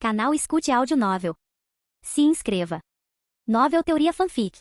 Canal Escute Áudio Novel. Se inscreva. Novel Teoria Fanfic.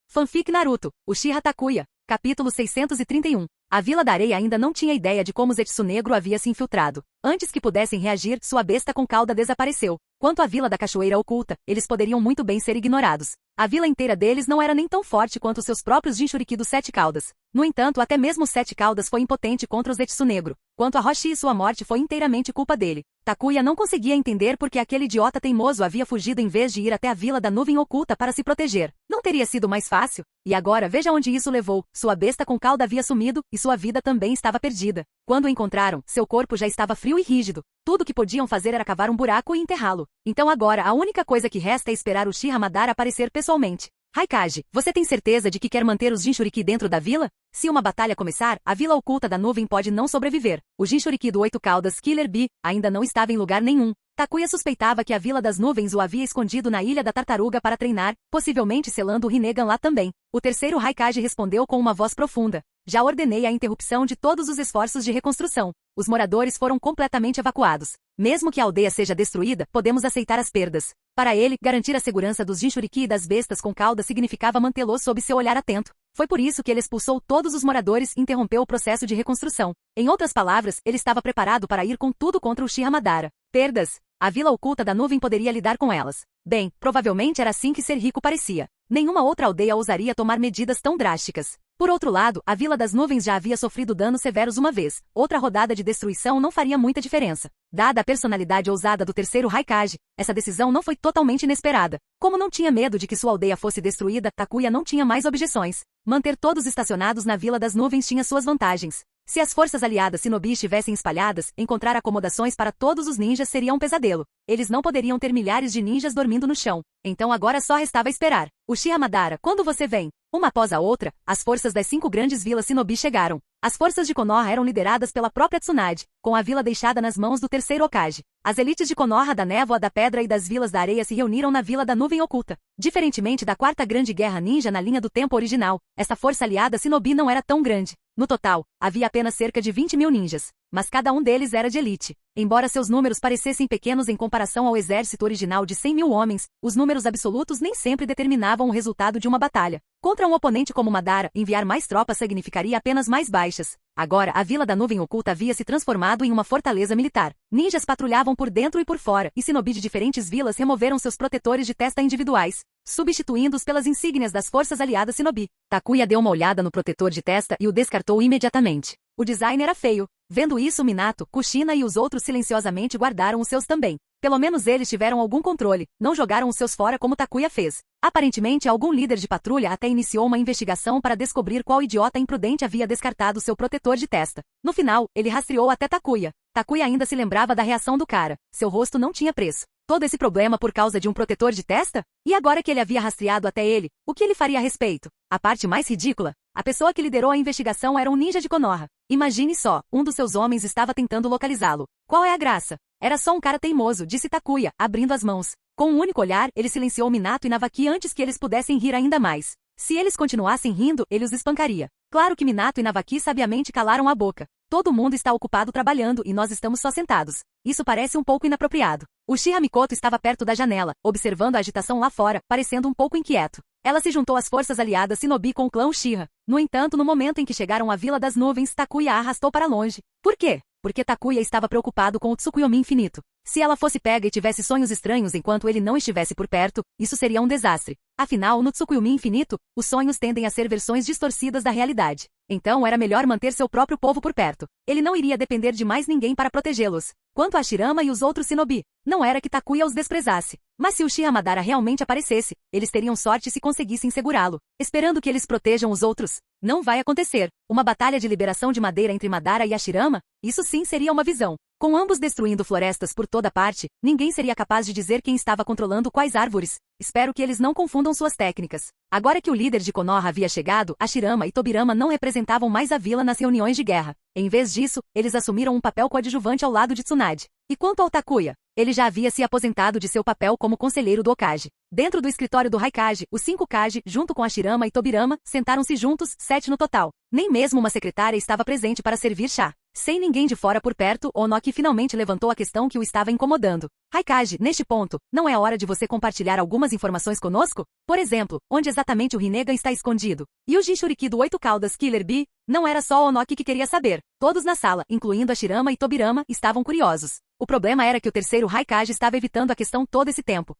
Fanfic Naruto, Uchiha Takuya, capítulo 631. A Vila da Areia ainda não tinha ideia de como Zetsu Negro havia se infiltrado. Antes que pudessem reagir, sua besta com cauda desapareceu. Quanto à Vila da Cachoeira Oculta, eles poderiam muito bem ser ignorados. A vila inteira deles não era nem tão forte quanto seus próprios Jinchuriki dos Sete Caudas. No entanto, até mesmo os Sete Caudas foi impotente contra o Zetsu Negro. Quanto a Roshi e sua morte foi inteiramente culpa dele. Takuya não conseguia entender por que aquele idiota teimoso havia fugido em vez de ir até a Vila da Nuvem Oculta para se proteger. Não teria sido mais fácil? E agora veja onde isso levou. Sua besta com cauda havia sumido, e sua vida também estava perdida. Quando o encontraram, seu corpo já estava frio e rígido. Tudo o que podiam fazer era cavar um buraco e enterrá-lo. Então agora a única coisa que resta é esperar o Uchiha Madara aparecer pessoalmente. Raikage, você tem certeza de que quer manter os Jinchuriki dentro da vila? Se uma batalha começar, a Vila Oculta da Nuvem pode não sobreviver. O Jinchuriki do Oito Caudas Killer Bee ainda não estava em lugar nenhum. Takuya suspeitava que a Vila das Nuvens o havia escondido na Ilha da Tartaruga para treinar, possivelmente selando o Rinnegan lá também. O terceiro Raikage respondeu com uma voz profunda. Já ordenei a interrupção de todos os esforços de reconstrução. Os moradores foram completamente evacuados. Mesmo que a aldeia seja destruída, podemos aceitar as perdas. Para ele, garantir a segurança dos Jinchuriki e das bestas com cauda significava mantê-los sob seu olhar atento. Foi por isso que ele expulsou todos os moradores e interrompeu o processo de reconstrução. Em outras palavras, ele estava preparado para ir com tudo contra o Uchiha Madara. Perdas? A Vila Oculta da Nuvem poderia lidar com elas. Bem, provavelmente era assim que ser rico parecia. Nenhuma outra aldeia ousaria tomar medidas tão drásticas. Por outro lado, a Vila das Nuvens já havia sofrido danos severos uma vez. Outra rodada de destruição não faria muita diferença. Dada a personalidade ousada do terceiro Raikage, essa decisão não foi totalmente inesperada. Como não tinha medo de que sua aldeia fosse destruída, Takuya não tinha mais objeções. Manter todos estacionados na Vila das Nuvens tinha suas vantagens. Se as forças aliadas Shinobi estivessem espalhadas, encontrar acomodações para todos os ninjas seria um pesadelo. Eles não poderiam ter milhares de ninjas dormindo no chão. Então agora só restava esperar. Uchiha Madara, quando você vem? Uma após a outra, as forças das 5 grandes vilas Shinobi chegaram. As forças de Konoha eram lideradas pela própria Tsunade, com a vila deixada nas mãos do terceiro Hokage. As elites de Konoha da Névoa da Pedra e das Vilas da Areia se reuniram na Vila da Nuvem Oculta. Diferentemente da Quarta Grande Guerra Ninja na linha do tempo original, esta força aliada Shinobi não era tão grande. No total, havia apenas cerca de 20 mil ninjas, mas cada um deles era de elite. Embora seus números parecessem pequenos em comparação ao exército original de 100 mil homens, os números absolutos nem sempre determinavam o resultado de uma batalha. Contra um oponente como Madara, enviar mais tropas significaria apenas mais baixas. Agora, a Vila da Nuvem Oculta havia se transformado em uma fortaleza militar. Ninjas patrulhavam por dentro e por fora, e Shinobi de diferentes vilas removeram seus protetores de testa individuais, substituindo-os pelas insígnias das forças aliadas Shinobi. Takuya deu uma olhada no protetor de testa e o descartou imediatamente. O design era feio. Vendo isso, Minato, Kushina e os outros silenciosamente guardaram os seus também. Pelo menos eles tiveram algum controle, não jogaram os seus fora como Takuya fez. Aparentemente, algum líder de patrulha até iniciou uma investigação para descobrir qual idiota imprudente havia descartado seu protetor de testa. No final, ele rastreou até Takuya. Takuya ainda se lembrava da reação do cara. Seu rosto não tinha preço. Todo esse problema por causa de um protetor de testa? E agora que ele havia rastreado até ele, o que ele faria a respeito? A parte mais ridícula? A pessoa que liderou a investigação era um ninja de Konoha. Imagine só, um dos seus homens estava tentando localizá-lo. Qual é a graça? Era só um cara teimoso, disse Takuya, abrindo as mãos. Com um único olhar, ele silenciou Minato e Navaki antes que eles pudessem rir ainda mais. Se eles continuassem rindo, ele os espancaria. Claro que Minato e Navaki sabiamente calaram a boca. Todo mundo está ocupado trabalhando e nós estamos só sentados. Isso parece um pouco inapropriado. Uchiha Mikoto estava perto da janela, observando a agitação lá fora, parecendo um pouco inquieto. Ela se juntou às forças aliadas Shinobi com o clã Uchiha. No entanto, no momento em que chegaram à Vila das Nuvens, Takuya a arrastou para longe. Por quê? Porque Takuya estava preocupado com o Tsukuyomi infinito. Se ela fosse pega e tivesse sonhos estranhos enquanto ele não estivesse por perto, isso seria um desastre. Afinal, no Tsukuyomi infinito, os sonhos tendem a ser versões distorcidas da realidade. Então era melhor manter seu próprio povo por perto. Ele não iria depender de mais ninguém para protegê-los. Quanto a Hashirama e os outros Shinobi, não era que Takuya os desprezasse. Mas se o Uchiha Madara realmente aparecesse, eles teriam sorte se conseguissem segurá-lo. Esperando que eles protejam os outros. Não vai acontecer. Uma batalha de liberação de madeira entre Madara e Hashirama? Isso sim seria uma visão. Com ambos destruindo florestas por toda parte, ninguém seria capaz de dizer quem estava controlando quais árvores. Espero que eles não confundam suas técnicas. Agora que o líder de Konoha havia chegado, Hashirama e Tobirama não representavam mais a vila nas reuniões de guerra. Em vez disso, eles assumiram um papel coadjuvante ao lado de Tsunade. E quanto ao Takuya? Ele já havia se aposentado de seu papel como conselheiro do Hokage. Dentro do escritório do Raikage, os 5 Kage, junto com Hashirama e Tobirama, sentaram-se juntos, 7 no total. Nem mesmo uma secretária estava presente para servir chá. Sem ninguém de fora por perto, Onoki finalmente levantou a questão que o estava incomodando. Raikage, neste ponto, não é hora de você compartilhar algumas informações conosco? Por exemplo, onde exatamente o Rinnegan está escondido? E o Jinchuriki do 8 Caudas Killer Bee? Não era só Onoki que queria saber. Todos na sala, incluindo Hashirama e Tobirama, estavam curiosos. O problema era que o terceiro Raikage estava evitando a questão todo esse tempo.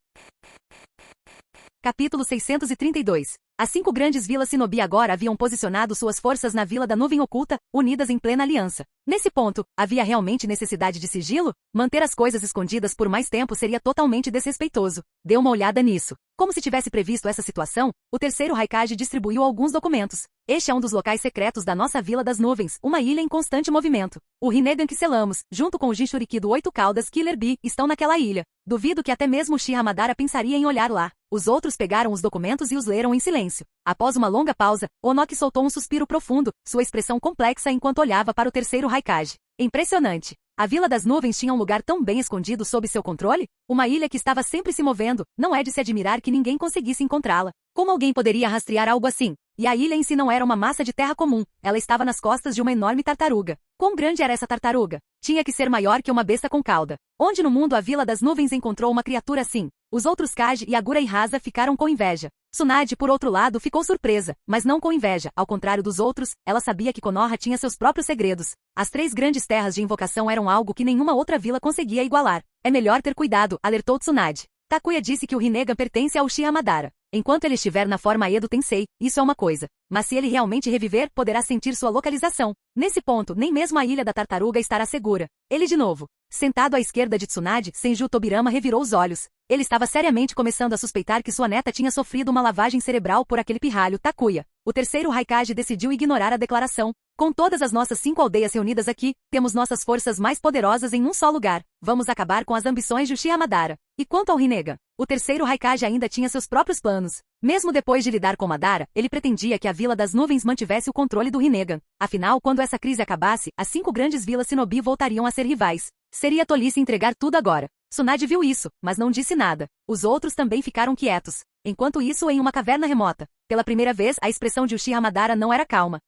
Capítulo 632. As 5 grandes vilas Shinobi agora haviam posicionado suas forças na Vila da Nuvem Oculta, unidas em plena aliança. Nesse ponto, havia realmente necessidade de sigilo? Manter as coisas escondidas por mais tempo seria totalmente desrespeitoso. Dê uma olhada nisso. Como se tivesse previsto essa situação, o terceiro Raikage distribuiu alguns documentos. Este é um dos locais secretos da nossa Vila das Nuvens, uma ilha em constante movimento. O Rinnegan que selamos, junto com o Jinchuriki do 8 Caudas Killer Bee, estão naquela ilha. Duvido que até mesmo Uchiha Madara pensaria em olhar lá. Os outros pegaram os documentos e os leram em silêncio. Após uma longa pausa, Onoki soltou um suspiro profundo, sua expressão complexa enquanto olhava para o terceiro Raikage. Impressionante! A Vila das Nuvens tinha um lugar tão bem escondido sob seu controle? Uma ilha que estava sempre se movendo, não é de se admirar que ninguém conseguisse encontrá-la. Como alguém poderia rastrear algo assim? E a ilha em si não era uma massa de terra comum, ela estava nas costas de uma enorme tartaruga. Quão grande era essa tartaruga? Tinha que ser maior que uma besta com cauda. Onde no mundo a Vila das Nuvens encontrou uma criatura assim? Os outros Kage e Agura e Hasa ficaram com inveja. Tsunade, por outro lado, ficou surpresa, mas não com inveja. Ao contrário dos outros, ela sabia que Konoha tinha seus próprios segredos. As 3 grandes terras de invocação eram algo que nenhuma outra vila conseguia igualar. É melhor ter cuidado, alertou Tsunade. Takuya disse que o Rinnegan pertence ao Uchiha Madara. Enquanto ele estiver na forma Edo Tensei, isso é uma coisa. Mas se ele realmente reviver, poderá sentir sua localização. Nesse ponto, nem mesmo a Ilha da Tartaruga estará segura. Ele de novo. Sentado à esquerda de Tsunade, Senju Tobirama revirou os olhos. Ele estava seriamente começando a suspeitar que sua neta tinha sofrido uma lavagem cerebral por aquele pirralho Takuya. O terceiro Raikage decidiu ignorar a declaração. Com todas as nossas 5 aldeias reunidas aqui, temos nossas forças mais poderosas em um só lugar. Vamos acabar com as ambições de Uchiha Madara. E quanto ao Rinnegan? O terceiro Raikage ainda tinha seus próprios planos. Mesmo depois de lidar com Madara, ele pretendia que a Vila das Nuvens mantivesse o controle do Rinnegan. Afinal, quando essa crise acabasse, as 5 grandes vilas Shinobi voltariam a ser rivais. Seria tolice entregar tudo agora. Tsunade viu isso, mas não disse nada. Os outros também ficaram quietos. Enquanto isso, em uma caverna remota, pela primeira vez, a expressão de Uchiha Madara não era calma.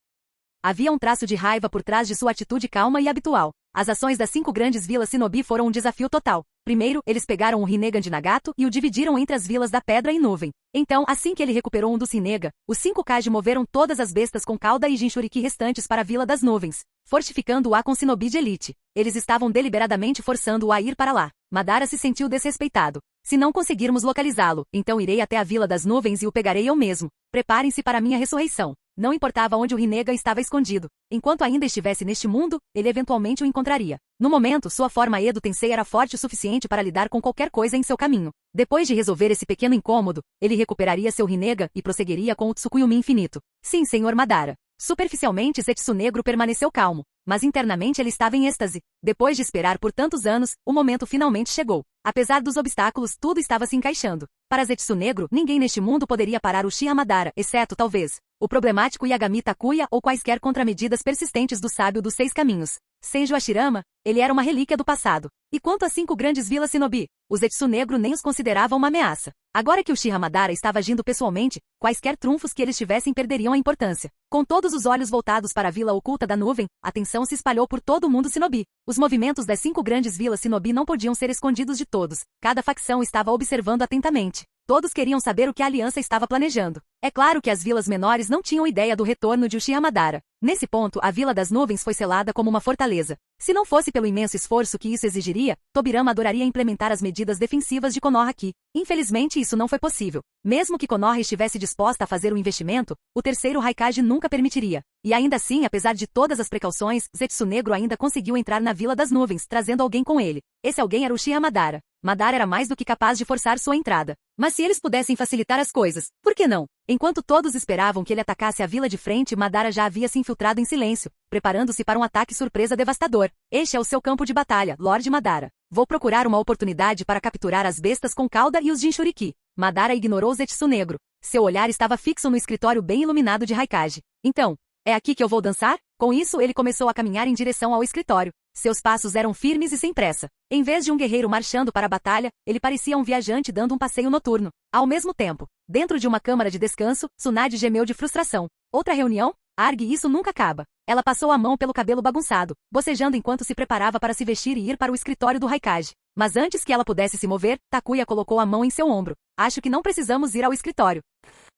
Havia um traço de raiva por trás de sua atitude calma e habitual. As ações das 5 grandes vilas Shinobi foram um desafio total. Primeiro, eles pegaram o Rinnegan de Nagato e o dividiram entre as vilas da Pedra e Nuvem. Então, assim que ele recuperou um dos Rinnegan, os 5 Kage moveram todas as bestas com cauda e Jinchuriki restantes para a Vila das Nuvens, fortificando-a com Shinobi de elite. Eles estavam deliberadamente forçando-o a ir para lá. Madara se sentiu desrespeitado. Se não conseguirmos localizá-lo, então irei até a Vila das Nuvens e o pegarei eu mesmo. Preparem-se para minha ressurreição. Não importava onde o Rinnegan estava escondido. Enquanto ainda estivesse neste mundo, ele eventualmente o encontraria. No momento, sua forma Edo Tensei era forte o suficiente para lidar com qualquer coisa em seu caminho. Depois de resolver esse pequeno incômodo, ele recuperaria seu Rinnegan e prosseguiria com o Tsukuyumi infinito. Sim, Senhor Madara. Superficialmente, Zetsu Negro permaneceu calmo, mas internamente ele estava em êxtase. Depois de esperar por tantos anos, o momento finalmente chegou. Apesar dos obstáculos, tudo estava se encaixando. Para Zetsu Negro, ninguém neste mundo poderia parar o Uchiha Madara, exceto, talvez, o problemático Yagami Takuya ou quaisquer contramedidas persistentes do sábio dos 6 caminhos. Senju Hashirama, ele era uma relíquia do passado. E quanto às 5 grandes vilas Shinobi, o Zetsu Negro nem os considerava uma ameaça. Agora que o Uchiha Madara estava agindo pessoalmente, quaisquer trunfos que eles tivessem perderiam a importância. Com todos os olhos voltados para a Vila Oculta da Nuvem, a tensão se espalhou por todo o mundo Shinobi. Os movimentos das 5 grandes vilas Shinobi não podiam ser escondidos de todos. Cada facção estava observando atentamente. Todos queriam saber o que a aliança estava planejando. É claro que as vilas menores não tinham ideia do retorno de Uchiha Madara. Nesse ponto, a Vila das Nuvens foi selada como uma fortaleza. Se não fosse pelo imenso esforço que isso exigiria, Tobirama adoraria implementar as medidas defensivas de Konoha aqui. Infelizmente, isso não foi possível. Mesmo que Konoha estivesse disposta a fazer o investimento, o terceiro Raikage nunca permitiria. E ainda assim, apesar de todas as precauções, Zetsu Negro ainda conseguiu entrar na Vila das Nuvens, trazendo alguém com ele. Esse alguém era Uchiha Madara. Madara era mais do que capaz de forçar sua entrada. Mas se eles pudessem facilitar as coisas, por que não? Enquanto todos esperavam que ele atacasse a vila de frente, Madara já havia se infiltrado em silêncio, preparando-se para um ataque surpresa devastador. Este é o seu campo de batalha, Lord Madara. Vou procurar uma oportunidade para capturar as bestas com cauda e os Jinchuriki. Madara ignorou Zetsu Negro. Seu olhar estava fixo no escritório bem iluminado de Raikage. Então, É aqui que eu vou dançar? Com isso, ele começou a caminhar em direção ao escritório. Seus passos eram firmes e sem pressa. Em vez de um guerreiro marchando para a batalha, ele parecia um viajante dando um passeio noturno. Ao mesmo tempo, dentro de uma câmara de descanso, Tsunade gemeu de frustração. Outra reunião? Argue, isso nunca acaba. Ela passou a mão pelo cabelo bagunçado, bocejando enquanto se preparava para se vestir e ir para o escritório do Raikage. Mas antes que ela pudesse se mover, Takuya colocou a mão em seu ombro. Acho que não precisamos ir ao escritório.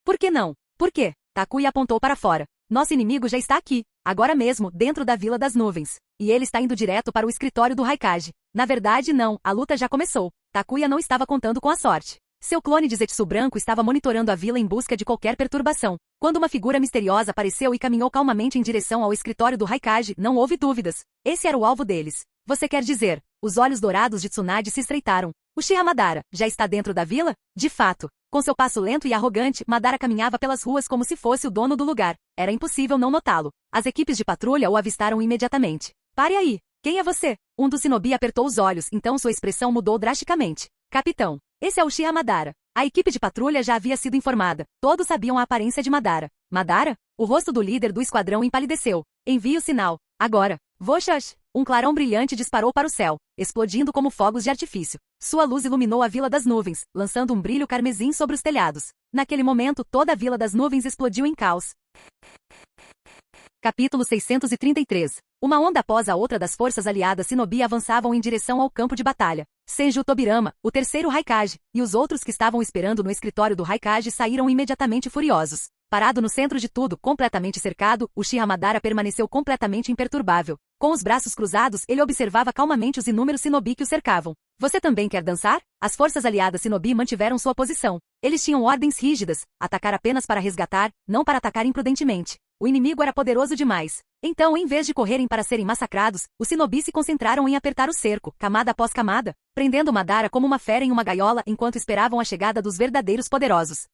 Por que não? Por quê? Takuya apontou para fora. Nosso inimigo já está aqui, agora mesmo, dentro da Vila das Nuvens. E ele está indo direto para o escritório do Raikage. Na verdade, não, a luta já começou. Takuya não estava contando com a sorte. Seu clone de Zetsu branco estava monitorando a vila em busca de qualquer perturbação. Quando uma figura misteriosa apareceu e caminhou calmamente em direção ao escritório do Raikage, não houve dúvidas. Esse era o alvo deles. Você quer dizer? Os olhos dourados de Tsunade se estreitaram. Uchiha Madara já está dentro da vila? De fato. Com seu passo lento e arrogante, Madara caminhava pelas ruas como se fosse o dono do lugar. Era impossível não notá-lo. As equipes de patrulha o avistaram imediatamente. Pare aí! Quem é você? Um dos shinobi apertou os olhos, então sua expressão mudou drasticamente. Capitão. Esse é Uchiha Madara. A equipe de patrulha já havia sido informada. Todos sabiam a aparência de Madara. Madara? O rosto do líder do esquadrão empalideceu. Envie o sinal. Agora. Voxax! Um clarão brilhante disparou para o céu, explodindo como fogos de artifício. Sua luz iluminou a Vila das Nuvens, lançando um brilho carmesim sobre os telhados. Naquele momento, toda a Vila das Nuvens explodiu em caos. Capítulo 633. Uma onda após a outra das forças aliadas Shinobi avançavam em direção ao campo de batalha. Senju Tobirama, o terceiro Raikage, e os outros que estavam esperando no escritório do Raikage saíram imediatamente furiosos. Parado no centro de tudo, completamente cercado, Uchiha Madara permaneceu completamente imperturbável. Com os braços cruzados, ele observava calmamente os inúmeros shinobi que o cercavam. Você também quer dançar? As forças aliadas shinobi mantiveram sua posição. Eles tinham ordens rígidas, atacar apenas para resgatar, não para atacar imprudentemente. O inimigo era poderoso demais. Então, em vez de correrem para serem massacrados, os shinobi se concentraram em apertar o cerco, camada após camada, prendendo Madara como uma fera em uma gaiola enquanto esperavam a chegada dos verdadeiros poderosos.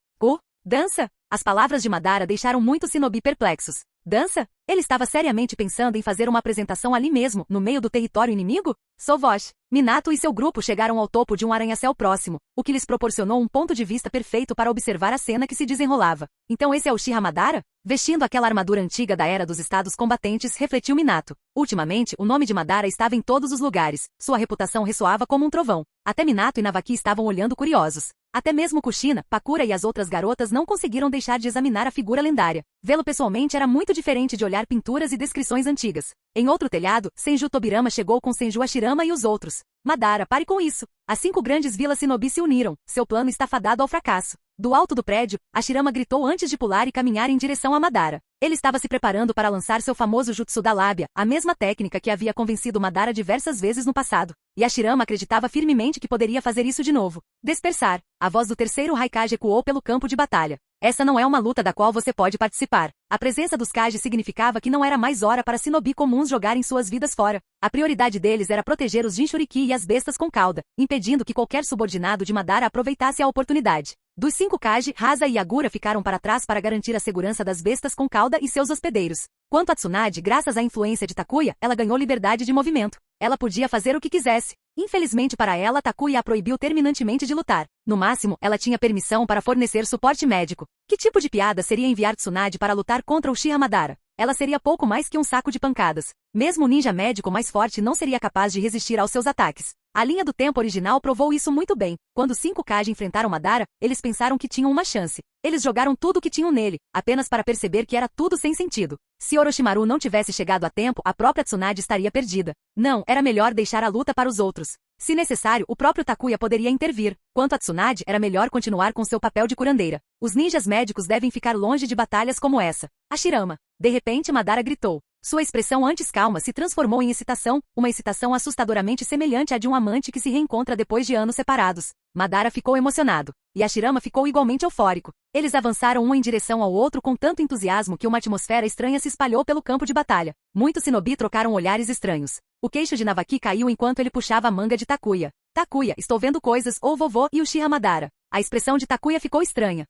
Dança? As palavras de Madara deixaram muitos shinobi perplexos. Dança? Ele estava seriamente pensando em fazer uma apresentação ali mesmo, no meio do território inimigo? Sovosh, Minato e seu grupo chegaram ao topo de um arranha-céu próximo, o que lhes proporcionou um ponto de vista perfeito para observar a cena que se desenrolava. Então esse é Uchiha Madara? Vestindo aquela armadura antiga da era dos estados combatentes, refletiu Minato. Ultimamente, o nome de Madara estava em todos os lugares. Sua reputação ressoava como um trovão. Até Minato e Navaki estavam olhando curiosos. Até mesmo Kushina, Pakura e as outras garotas não conseguiram deixar de examinar a figura lendária. Vê-lo pessoalmente era muito diferente de olhar pinturas e descrições antigas. Em outro telhado, Senju Tobirama chegou com Senju Hashirama e os outros. Madara, pare com isso. As 5 grandes vilas shinobi se uniram. Seu plano está fadado ao fracasso. Do alto do prédio, Hashirama gritou antes de pular e caminhar em direção a Madara. Ele estava se preparando para lançar seu famoso Jutsu da Lábia, a mesma técnica que havia convencido Madara diversas vezes no passado. E Hashirama acreditava firmemente que poderia fazer isso de novo. Dispersar. A voz do terceiro Raikage ecoou pelo campo de batalha. Essa não é uma luta da qual você pode participar. A presença dos Kage significava que não era mais hora para shinobi comuns jogarem suas vidas fora. A prioridade deles era proteger os Jinchuriki e as bestas com cauda, impedindo que qualquer subordinado de Madara aproveitasse a oportunidade. Dos 5 Kage, Rasa e Agura ficaram para trás para garantir a segurança das bestas com cauda e seus hospedeiros. Quanto a Tsunade, graças à influência de Takuya, ela ganhou liberdade de movimento. Ela podia fazer o que quisesse. Infelizmente para ela, Takuya a proibiu terminantemente de lutar. No máximo, ela tinha permissão para fornecer suporte médico. Que tipo de piada seria enviar Tsunade para lutar contra Uchiha Madara? Ela seria pouco mais que um saco de pancadas. Mesmo o ninja médico mais forte não seria capaz de resistir aos seus ataques. A linha do tempo original provou isso muito bem. Quando 5 Kage enfrentaram Madara, eles pensaram que tinham uma chance. Eles jogaram tudo o que tinham nele, apenas para perceber que era tudo sem sentido. Se Orochimaru não tivesse chegado a tempo, a própria Tsunade estaria perdida. Não, era melhor deixar a luta para os outros. Se necessário, o próprio Takuya poderia intervir. Quanto a Tsunade, era melhor continuar com seu papel de curandeira. Os ninjas médicos devem ficar longe de batalhas como essa. Hashirama. De repente, Madara gritou. Sua expressão antes calma se transformou em excitação, uma excitação assustadoramente semelhante à de um amante que se reencontra depois de anos separados. Madara ficou emocionado. E Hashirama ficou igualmente eufórico. Eles avançaram um em direção ao outro com tanto entusiasmo que uma atmosfera estranha se espalhou pelo campo de batalha. Muitos shinobi trocaram olhares estranhos. O queixo de Navaki caiu enquanto ele puxava a manga de Takuya. Takuya, estou vendo coisas, ou vovô e Uchiha Madara. A expressão de Takuya ficou estranha.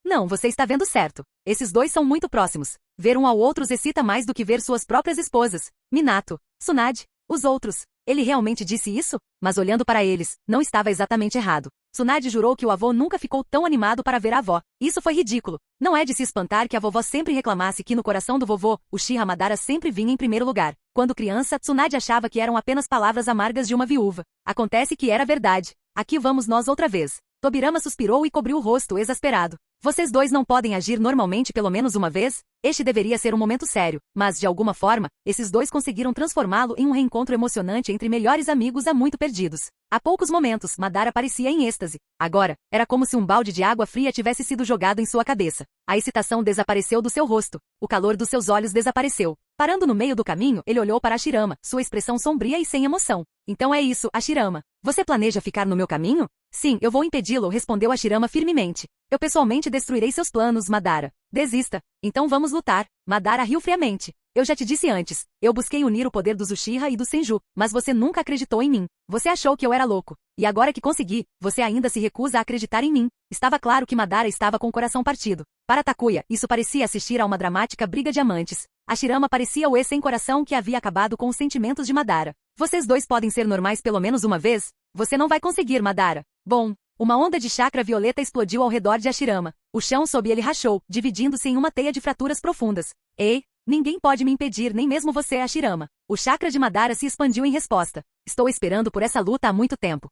Não, você está vendo certo. Esses dois são muito próximos. Ver um ao outro os excita mais do que ver suas próprias esposas. Minato, Tsunade, os outros. Ele realmente disse isso? Mas olhando para eles, não estava exatamente errado. Tsunade jurou que o avô nunca ficou tão animado para ver a avó. Isso foi ridículo. Não é de se espantar que a vovó sempre reclamasse que no coração do vovô, Uchiha Madara sempre vinha em primeiro lugar. Quando criança, Tsunade achava que eram apenas palavras amargas de uma viúva. Acontece que era verdade. Aqui vamos nós outra vez. Tobirama suspirou e cobriu o rosto exasperado. Vocês dois não podem agir normalmente pelo menos uma vez? Este deveria ser um momento sério, mas de alguma forma, esses dois conseguiram transformá-lo em um reencontro emocionante entre melhores amigos há muito perdidos. Há poucos momentos, Madara parecia em êxtase. Agora, era como se um balde de água fria tivesse sido jogado em sua cabeça. A excitação desapareceu do seu rosto. O calor dos seus olhos desapareceu. Parando no meio do caminho, ele olhou para Hashirama, sua expressão sombria e sem emoção. Então é isso, Hashirama. Você planeja ficar no meu caminho? Sim, eu vou impedi-lo, respondeu Hashirama firmemente. Eu pessoalmente destruirei seus planos, Madara. Desista. Então vamos lutar. Madara riu friamente. Eu já te disse antes, eu busquei unir o poder dos Uchiha e do Senju, mas você nunca acreditou em mim. Você achou que eu era louco. E agora que consegui, você ainda se recusa a acreditar em mim. Estava claro que Madara estava com o coração partido. Para Takuya, isso parecia assistir a uma dramática briga de amantes. Hashirama parecia o sem coração que havia acabado com os sentimentos de Madara. Vocês dois podem ser normais pelo menos uma vez? Você não vai conseguir, Madara. Bom, uma onda de chakra violeta explodiu ao redor de Hashirama. O chão sob ele rachou, dividindo-se em uma teia de fraturas profundas. Ei, ninguém pode me impedir, nem mesmo você, Hashirama. O chakra de Madara se expandiu em resposta. Estou esperando por essa luta há muito tempo.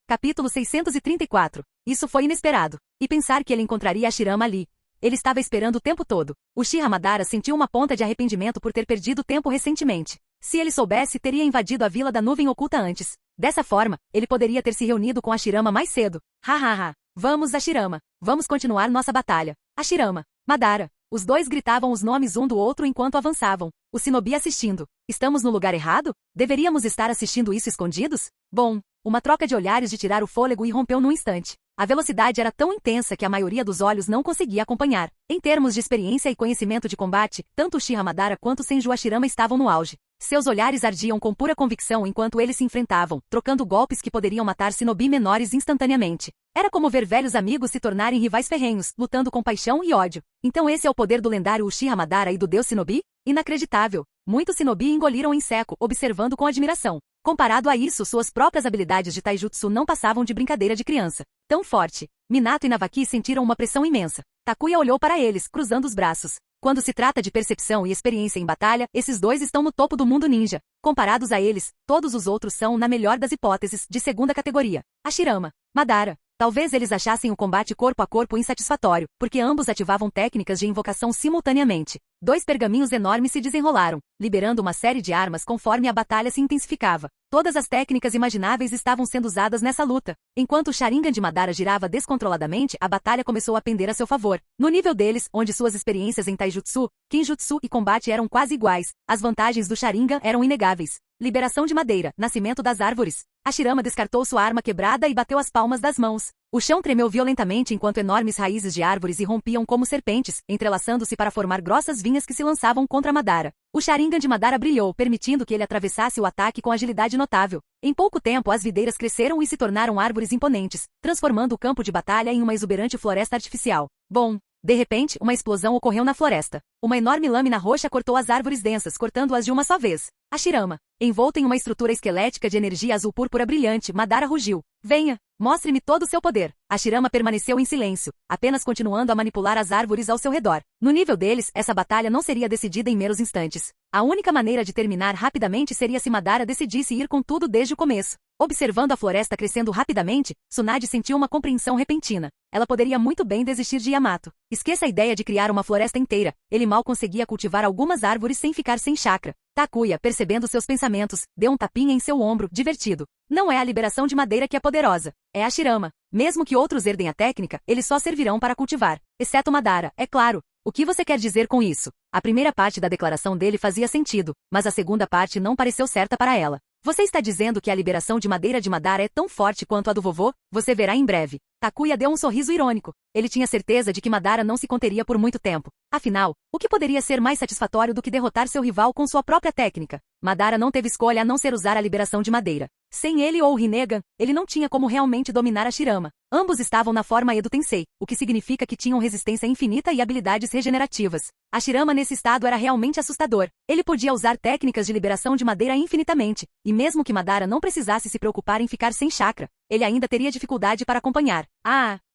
Capítulo 634. Isso foi inesperado. E pensar que ele encontraria Hashirama ali. Ele estava esperando o tempo todo. Uchiha Madara sentiu uma ponta de arrependimento por ter perdido tempo recentemente. Se ele soubesse, teria invadido a Vila da Nuvem Oculta antes. Dessa forma, ele poderia ter se reunido com Hashirama mais cedo. Ha. Vamos, Hashirama. Vamos continuar nossa batalha. Hashirama. Madara. Os dois gritavam os nomes um do outro enquanto avançavam. O Shinobi assistindo. Estamos no lugar errado? Deveríamos estar assistindo isso escondidos? Bom, uma troca de olhares de tirar o fôlego irrompeu num instante. A velocidade era tão intensa que a maioria dos olhos não conseguia acompanhar. Em termos de experiência e conhecimento de combate, tanto Uchiha Madara quanto Senju Hashirama estavam no auge. Seus olhares ardiam com pura convicção enquanto eles se enfrentavam, trocando golpes que poderiam matar shinobi menores instantaneamente. Era como ver velhos amigos se tornarem rivais ferrenhos, lutando com paixão e ódio. Então esse é o poder do lendário Uchiha Madara e do deus shinobi? Inacreditável! Muitos shinobi engoliram em seco, observando com admiração. Comparado a isso, suas próprias habilidades de taijutsu não passavam de brincadeira de criança. Tão forte. Minato e Navaki sentiram uma pressão imensa. Takuya olhou para eles, cruzando os braços. Quando se trata de percepção e experiência em batalha, esses dois estão no topo do mundo ninja. Comparados a eles, todos os outros são, na melhor das hipóteses, de segunda categoria. Hashirama. Madara. Talvez eles achassem o combate corpo a corpo insatisfatório, porque ambos ativavam técnicas de invocação simultaneamente. Dois pergaminhos enormes se desenrolaram, liberando uma série de armas conforme a batalha se intensificava. Todas as técnicas imagináveis estavam sendo usadas nessa luta. Enquanto o Sharingan de Madara girava descontroladamente, a batalha começou a pender a seu favor. No nível deles, onde suas experiências em taijutsu, kenjutsu e combate eram quase iguais, as vantagens do Sharingan eram inegáveis. Liberação de madeira, nascimento das árvores. Hashirama descartou sua arma quebrada e bateu as palmas das mãos. O chão tremeu violentamente enquanto enormes raízes de árvores irrompiam como serpentes, entrelaçando-se para formar grossas vinhas que se lançavam contra Madara. O Sharingan de Madara brilhou, permitindo que ele atravessasse o ataque com agilidade notável. Em pouco tempo as videiras cresceram e se tornaram árvores imponentes, transformando o campo de batalha em uma exuberante floresta artificial. Bom, de repente, uma explosão ocorreu na floresta. Uma enorme lâmina roxa cortou as árvores densas, cortando-as de uma só vez. Hashirama. Envolto em uma estrutura esquelética de energia azul púrpura brilhante, Madara rugiu. Venha, mostre-me todo o seu poder. Hashirama permaneceu em silêncio, apenas continuando a manipular as árvores ao seu redor. No nível deles, essa batalha não seria decidida em meros instantes. A única maneira de terminar rapidamente seria se Madara decidisse ir com tudo desde o começo. Observando a floresta crescendo rapidamente, Tsunade sentiu uma compreensão repentina. Ela poderia muito bem desistir de Yamato. Esqueça a ideia de criar uma floresta inteira. Ele mal conseguia cultivar algumas árvores sem ficar sem chakra. Takuya, percebendo seus pensamentos, deu um tapinha em seu ombro, divertido. Não é a liberação de madeira que é poderosa. É Hashirama. Mesmo que outros herdem a técnica, eles só servirão para cultivar. Exceto Madara, é claro. O que você quer dizer com isso? A primeira parte da declaração dele fazia sentido, mas a segunda parte não pareceu certa para ela. Você está dizendo que a liberação de madeira de Madara é tão forte quanto a do vovô? Você verá em breve. Takuya deu um sorriso irônico. Ele tinha certeza de que Madara não se conteria por muito tempo. Afinal, o que poderia ser mais satisfatório do que derrotar seu rival com sua própria técnica? Madara não teve escolha a não ser usar a liberação de madeira. Sem ele ou Rinnegan, ele não tinha como realmente dominar a Shirama. Ambos estavam na forma Edo Tensei, o que significa que tinham resistência infinita e habilidades regenerativas. A Shirama nesse estado era realmente assustador. Ele podia usar técnicas de liberação de madeira infinitamente, e mesmo que Madara não precisasse se preocupar em ficar sem chakra, ele ainda teria dificuldade para acompanhar.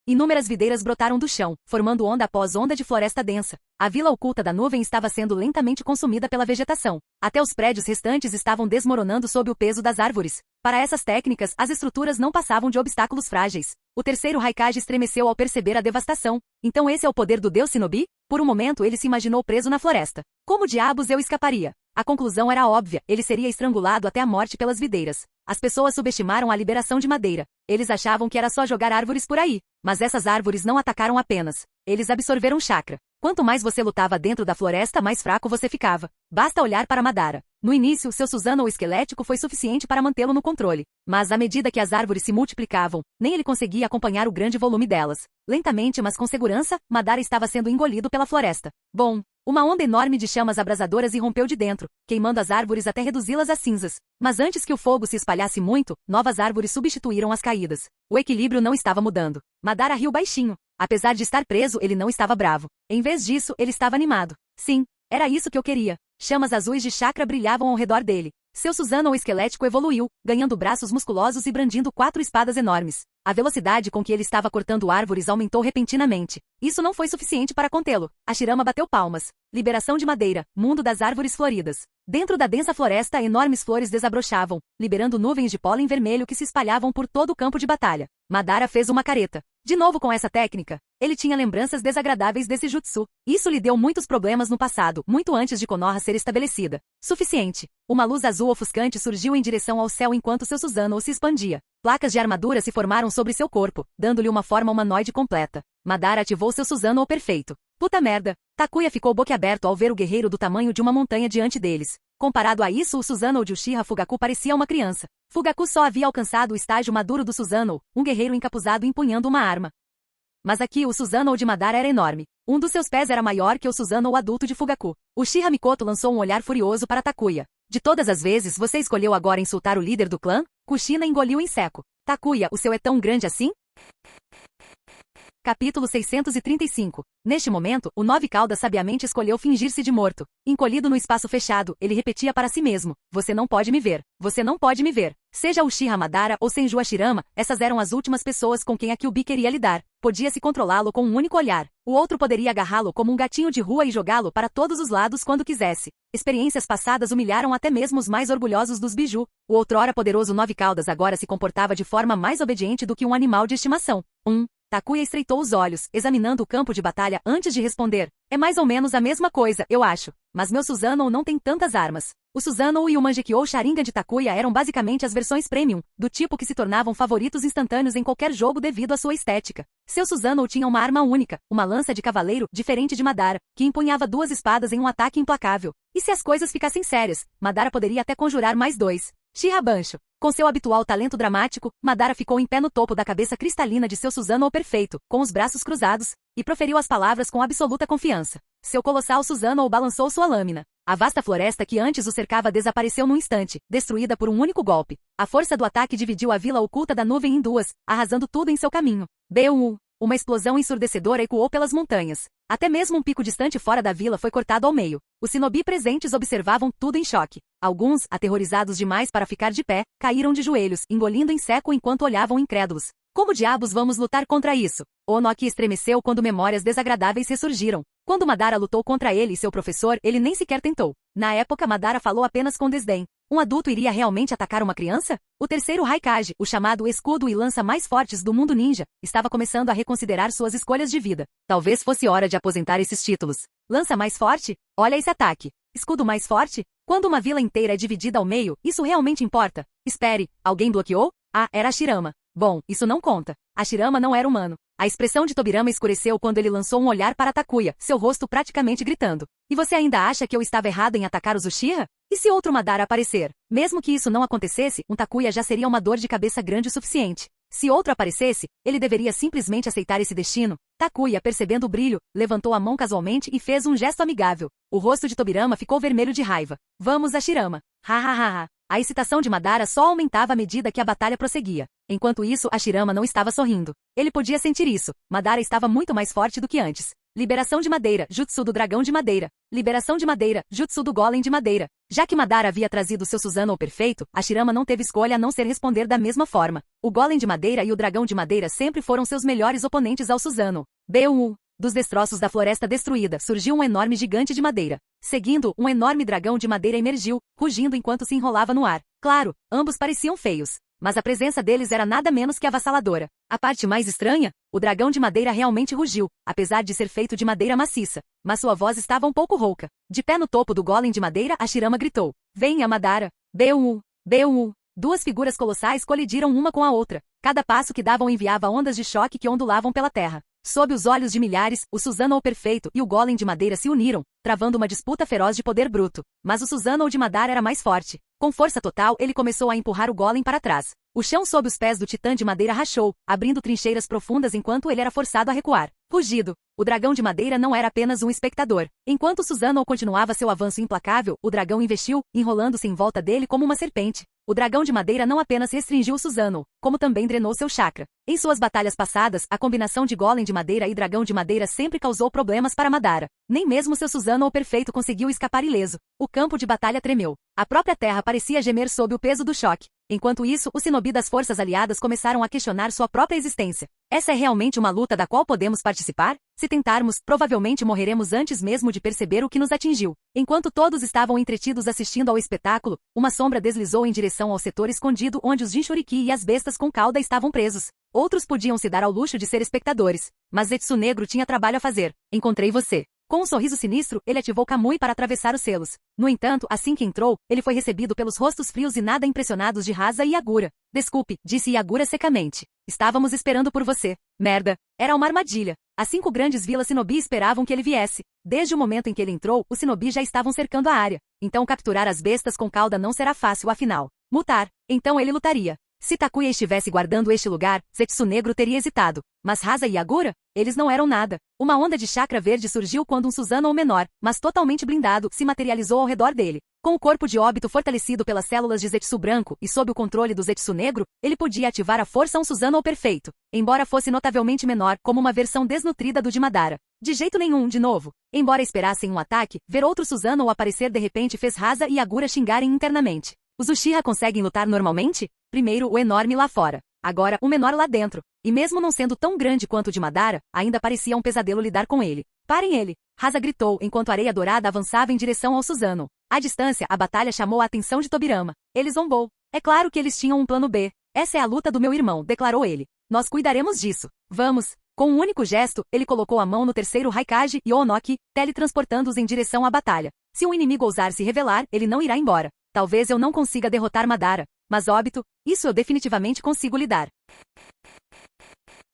Inúmeras videiras brotaram do chão, formando onda após onda de floresta densa. A vila oculta da nuvem estava sendo lentamente consumida pela vegetação. Até os prédios restantes estavam desmoronando sob o peso das árvores. Para essas técnicas, as estruturas não passavam de obstáculos frágeis. O terceiro Raikage estremeceu ao perceber a devastação. Então esse é o poder do deus Shinobi? Por um momento ele se imaginou preso na floresta. Como diabos eu escaparia? A conclusão era óbvia, ele seria estrangulado até a morte pelas videiras. As pessoas subestimaram a liberação de madeira. Eles achavam que era só jogar árvores por aí. Mas essas árvores não atacaram apenas. Eles absorveram chakra. Quanto mais você lutava dentro da floresta, mais fraco você ficava. Basta olhar para Madara. No início, seu Susanoo esquelético foi suficiente para mantê-lo no controle. Mas à medida que as árvores se multiplicavam, nem ele conseguia acompanhar o grande volume delas. Lentamente, mas com segurança, Madara estava sendo engolido pela floresta. Bom, uma onda enorme de chamas abrasadoras irrompeu de dentro, queimando as árvores até reduzi-las a cinzas. Mas antes que o fogo se espalhasse muito, novas árvores substituíram as caídas. O equilíbrio não estava mudando. Madara riu baixinho. Apesar de estar preso, ele não estava bravo. Em vez disso, ele estava animado. Sim, era isso que eu queria. Chamas azuis de chakra brilhavam ao redor dele. Seu Susanoo esquelético evoluiu, ganhando braços musculosos e brandindo 4 espadas enormes. A velocidade com que ele estava cortando árvores aumentou repentinamente. Isso não foi suficiente para contê-lo. A Shirama bateu palmas. Liberação de madeira, mundo das árvores floridas. Dentro da densa floresta, enormes flores desabrochavam, liberando nuvens de pólen vermelho que se espalhavam por todo o campo de batalha. Madara fez uma careta. De novo com essa técnica. Ele tinha lembranças desagradáveis desse jutsu. Isso lhe deu muitos problemas no passado, muito antes de Konoha ser estabelecida. Suficiente. Uma luz azul ofuscante surgiu em direção ao céu enquanto seu Susanoo se expandia. Placas de armadura se formaram sobre seu corpo, dando-lhe uma forma humanoide completa. Madara ativou seu Susanoo perfeito. Puta merda! Takuya ficou boquiaberto ao ver o guerreiro do tamanho de uma montanha diante deles. Comparado a isso, o Susanoo de Uchiha Fugaku parecia uma criança. Fugaku só havia alcançado o estágio maduro do Susanoo, um guerreiro encapuzado empunhando uma arma. Mas aqui o Susanoo de Madara era enorme. Um dos seus pés era maior que o Susanoo adulto de Fugaku. Uchiha Mikoto lançou um olhar furioso para Takuya. De todas as vezes, você escolheu agora insultar o líder do clã? Kushina engoliu em seco. Takuya, o seu é tão grande assim? Capítulo 635. Neste momento, o Nove Caudas sabiamente escolheu fingir-se de morto. Encolhido no espaço fechado, ele repetia para si mesmo: você não pode me ver. Você não pode me ver. Seja Uchiha Madara ou Senju Hashirama, essas eram as últimas pessoas com quem a Kyuubi queria lidar. Podia-se controlá-lo com um único olhar. O outro poderia agarrá-lo como um gatinho de rua e jogá-lo para todos os lados quando quisesse. Experiências passadas humilharam até mesmo os mais orgulhosos dos Biju. O outrora poderoso Nove Caudas agora se comportava de forma mais obediente do que um animal de estimação. Takuya estreitou os olhos, examinando o campo de batalha antes de responder. É mais ou menos a mesma coisa, eu acho. Mas meu Susanoo não tem tantas armas. O Susanoo e o Mangekyou Sharingan de Takuya eram basicamente as versões premium, do tipo que se tornavam favoritos instantâneos em qualquer jogo devido à sua estética. Seu Susanoo tinha uma arma única, uma lança de cavaleiro, diferente de Madara, que empunhava 2 espadas em um ataque implacável. E se as coisas ficassem sérias, Madara poderia até conjurar mais 2. Shihabansho. Com seu habitual talento dramático, Madara ficou em pé no topo da cabeça cristalina de seu Susanoo perfeito, com os braços cruzados, e proferiu as palavras com absoluta confiança. Seu colossal Susanoo balançou sua lâmina. A vasta floresta que antes o cercava desapareceu num instante, destruída por um único golpe. A força do ataque dividiu a vila oculta da nuvem em 2, arrasando tudo em seu caminho. Uma explosão ensurdecedora ecoou pelas montanhas. Até mesmo um pico distante fora da vila foi cortado ao meio. Os shinobi presentes observavam tudo em choque. Alguns, aterrorizados demais para ficar de pé, caíram de joelhos, engolindo em seco enquanto olhavam incrédulos. Como diabos vamos lutar contra isso? Onoki estremeceu quando memórias desagradáveis ressurgiram. Quando Madara lutou contra ele e seu professor, ele nem sequer tentou. Na época, Madara falou apenas com desdém. Um adulto iria realmente atacar uma criança? O terceiro Raikage, o chamado escudo e lança mais fortes do mundo ninja, estava começando a reconsiderar suas escolhas de vida. Talvez fosse hora de aposentar esses títulos. Lança mais forte? Olha esse ataque. Escudo mais forte? Quando uma vila inteira é dividida ao meio, isso realmente importa? Espere, alguém bloqueou? Era a Shirama. Bom, isso não conta. A Shirama não era humano. A expressão de Tobirama escureceu quando ele lançou um olhar para Takuya, seu rosto praticamente gritando. E você ainda acha que eu estava errado em atacar os Uchiha? E se outro Madara aparecer? Mesmo que isso não acontecesse, um Takuya já seria uma dor de cabeça grande o suficiente. Se outro aparecesse, ele deveria simplesmente aceitar esse destino. Takuya, percebendo o brilho, levantou a mão casualmente e fez um gesto amigável. O rosto de Tobirama ficou vermelho de raiva. Vamos, Hashirama. Ha. A excitação de Madara só aumentava à medida que a batalha prosseguia. Enquanto isso, Hashirama não estava sorrindo. Ele podia sentir isso. Madara estava muito mais forte do que antes. Liberação de madeira, jutsu do dragão de madeira. Liberação de madeira, jutsu do golem de madeira. Já que Madara havia trazido seu Susanoo perfeito, Hashirama não teve escolha a não ser responder da mesma forma. O golem de madeira e o dragão de madeira sempre foram seus melhores oponentes ao Susanoo. B1. Dos destroços da floresta destruída, surgiu um enorme gigante de madeira. Seguindo, um enorme dragão de madeira emergiu, rugindo enquanto se enrolava no ar. Claro, ambos pareciam feios, mas a presença deles era nada menos que avassaladora. A parte mais estranha? O dragão de madeira realmente rugiu, apesar de ser feito de madeira maciça, mas sua voz estava um pouco rouca. De pé no topo do golem de madeira, Hashirama gritou: Venha, Madara! B1. Duas figuras colossais colidiram uma com a outra. Cada passo que davam enviava ondas de choque que ondulavam pela terra. Sob os olhos de milhares, o Susanoo perfeito e o golem de madeira se uniram, travando uma disputa feroz de poder bruto. Mas o Susanoo de Madara era mais forte. Com força total, ele começou a empurrar o golem para trás. O chão sob os pés do titã de madeira rachou, abrindo trincheiras profundas enquanto ele era forçado a recuar. Rugido. O dragão de madeira não era apenas um espectador. Enquanto o Susanoo continuava seu avanço implacável, o dragão investiu, enrolando-se em volta dele como uma serpente. O dragão de madeira não apenas restringiu o Susanoo, como também drenou seu chakra. Em suas batalhas passadas, a combinação de golem de madeira e dragão de madeira sempre causou problemas para Madara. Nem mesmo seu Susanoo perfeito conseguiu escapar ileso. O campo de batalha tremeu. A própria terra parecia gemer sob o peso do choque. Enquanto isso, os shinobi das forças aliadas começaram a questionar sua própria existência. Essa é realmente uma luta da qual podemos participar? Se tentarmos, provavelmente morreremos antes mesmo de perceber o que nos atingiu. Enquanto todos estavam entretidos assistindo ao espetáculo, uma sombra deslizou em direção ao setor escondido onde os Jinchuriki e as bestas com cauda estavam presos. Outros podiam se dar ao luxo de ser espectadores, mas Zetsu Negro tinha trabalho a fazer. Encontrei você. Com um sorriso sinistro, ele ativou Kamui para atravessar os selos. No entanto, assim que entrou, ele foi recebido pelos rostos frios e nada impressionados de Rasa e Yagura. Desculpe, disse Yagura secamente. Estávamos esperando por você. Merda. Era uma armadilha. As 5 grandes vilas shinobi esperavam que ele viesse. Desde o momento em que ele entrou, os shinobi já estavam cercando a área. Então capturar as bestas com cauda não será fácil afinal. Mutar. Então ele lutaria. Se Takuya estivesse guardando este lugar, Zetsu Negro teria hesitado. Mas Rasa e Yagura? Eles não eram nada. Uma onda de chakra verde surgiu quando um Susanoo menor, mas totalmente blindado, se materializou ao redor dele. Com o corpo de óbito fortalecido pelas células de Zetsu branco e sob o controle do Zetsu negro, ele podia ativar à força um Susanoo perfeito, embora fosse notavelmente menor, como uma versão desnutrida do de Madara. De jeito nenhum, de novo. Embora esperassem um ataque, ver outro Susanoo aparecer de repente fez Rasa e Yagura xingarem internamente. Os Uchiha conseguem lutar normalmente? Primeiro o enorme lá fora. Agora o menor lá dentro. E mesmo não sendo tão grande quanto o de Madara, ainda parecia um pesadelo lidar com ele. Parem ele! Rasa gritou enquanto a areia dourada avançava em direção ao Susanoo. À distância, a batalha chamou a atenção de Tobirama. Ele zombou. É claro que eles tinham um plano B. Essa é a luta do meu irmão, declarou ele. Nós cuidaremos disso. Vamos! Com um único gesto, ele colocou a mão no terceiro Raikage e Oonoki, teletransportando-os em direção à batalha. Se um inimigo ousar se revelar, ele não irá embora. Talvez eu não consiga derrotar Madara, mas óbito, isso eu definitivamente consigo lidar.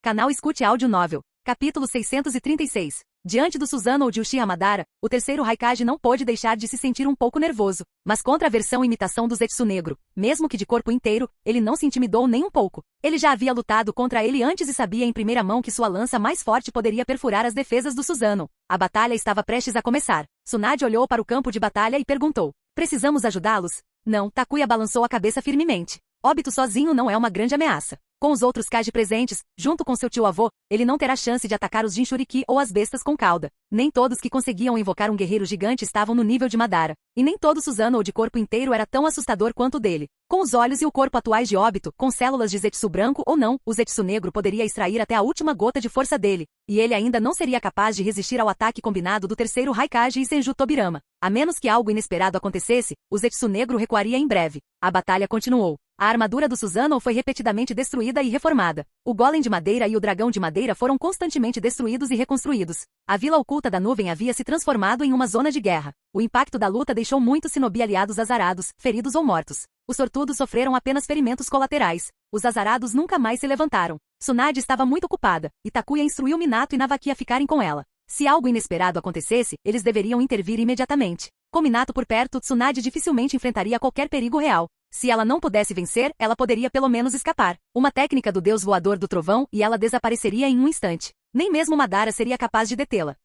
Canal Escute Áudio Novel. Capítulo 636. Diante do Susanoo de Uchiha Madara, o terceiro Raikage não pôde deixar de se sentir um pouco nervoso, mas contra a versão imitação do Zetsu Negro, mesmo que de corpo inteiro, ele não se intimidou nem um pouco. Ele já havia lutado contra ele antes e sabia em primeira mão que sua lança mais forte poderia perfurar as defesas do Susanoo. A batalha estava prestes a começar. Tsunade olhou para o campo de batalha e perguntou: precisamos ajudá-los? Não, Takuya balançou a cabeça firmemente. Óbito sozinho não é uma grande ameaça. Com os outros Kage presentes, junto com seu tio-avô, ele não terá chance de atacar os Jinchuriki ou as bestas com cauda. Nem todos que conseguiam invocar um guerreiro gigante estavam no nível de Madara. E nem todo Susanoo de corpo inteiro era tão assustador quanto o dele. Com os olhos e o corpo atuais de óbito, com células de Zetsu branco ou não, o Zetsu negro poderia extrair até a última gota de força dele. E ele ainda não seria capaz de resistir ao ataque combinado do terceiro Raikage e Senju Tobirama. A menos que algo inesperado acontecesse, o Zetsu negro recuaria em breve. A batalha continuou. A armadura do Susanoo foi repetidamente destruída e reformada. O golem de madeira e o dragão de madeira foram constantemente destruídos e reconstruídos. A vila oculta da nuvem havia se transformado em uma zona de guerra. O impacto da luta deixou muitos shinobi aliados azarados, feridos ou mortos. Os sortudos sofreram apenas ferimentos colaterais. Os azarados nunca mais se levantaram. Tsunade estava muito ocupada, e Takuya instruiu Minato e Navaki a ficarem com ela. Se algo inesperado acontecesse, eles deveriam intervir imediatamente. Com Minato por perto, Tsunade dificilmente enfrentaria qualquer perigo real. Se ela não pudesse vencer, ela poderia pelo menos escapar. Uma técnica do deus voador do trovão e ela desapareceria em um instante. Nem mesmo Madara seria capaz de detê-la.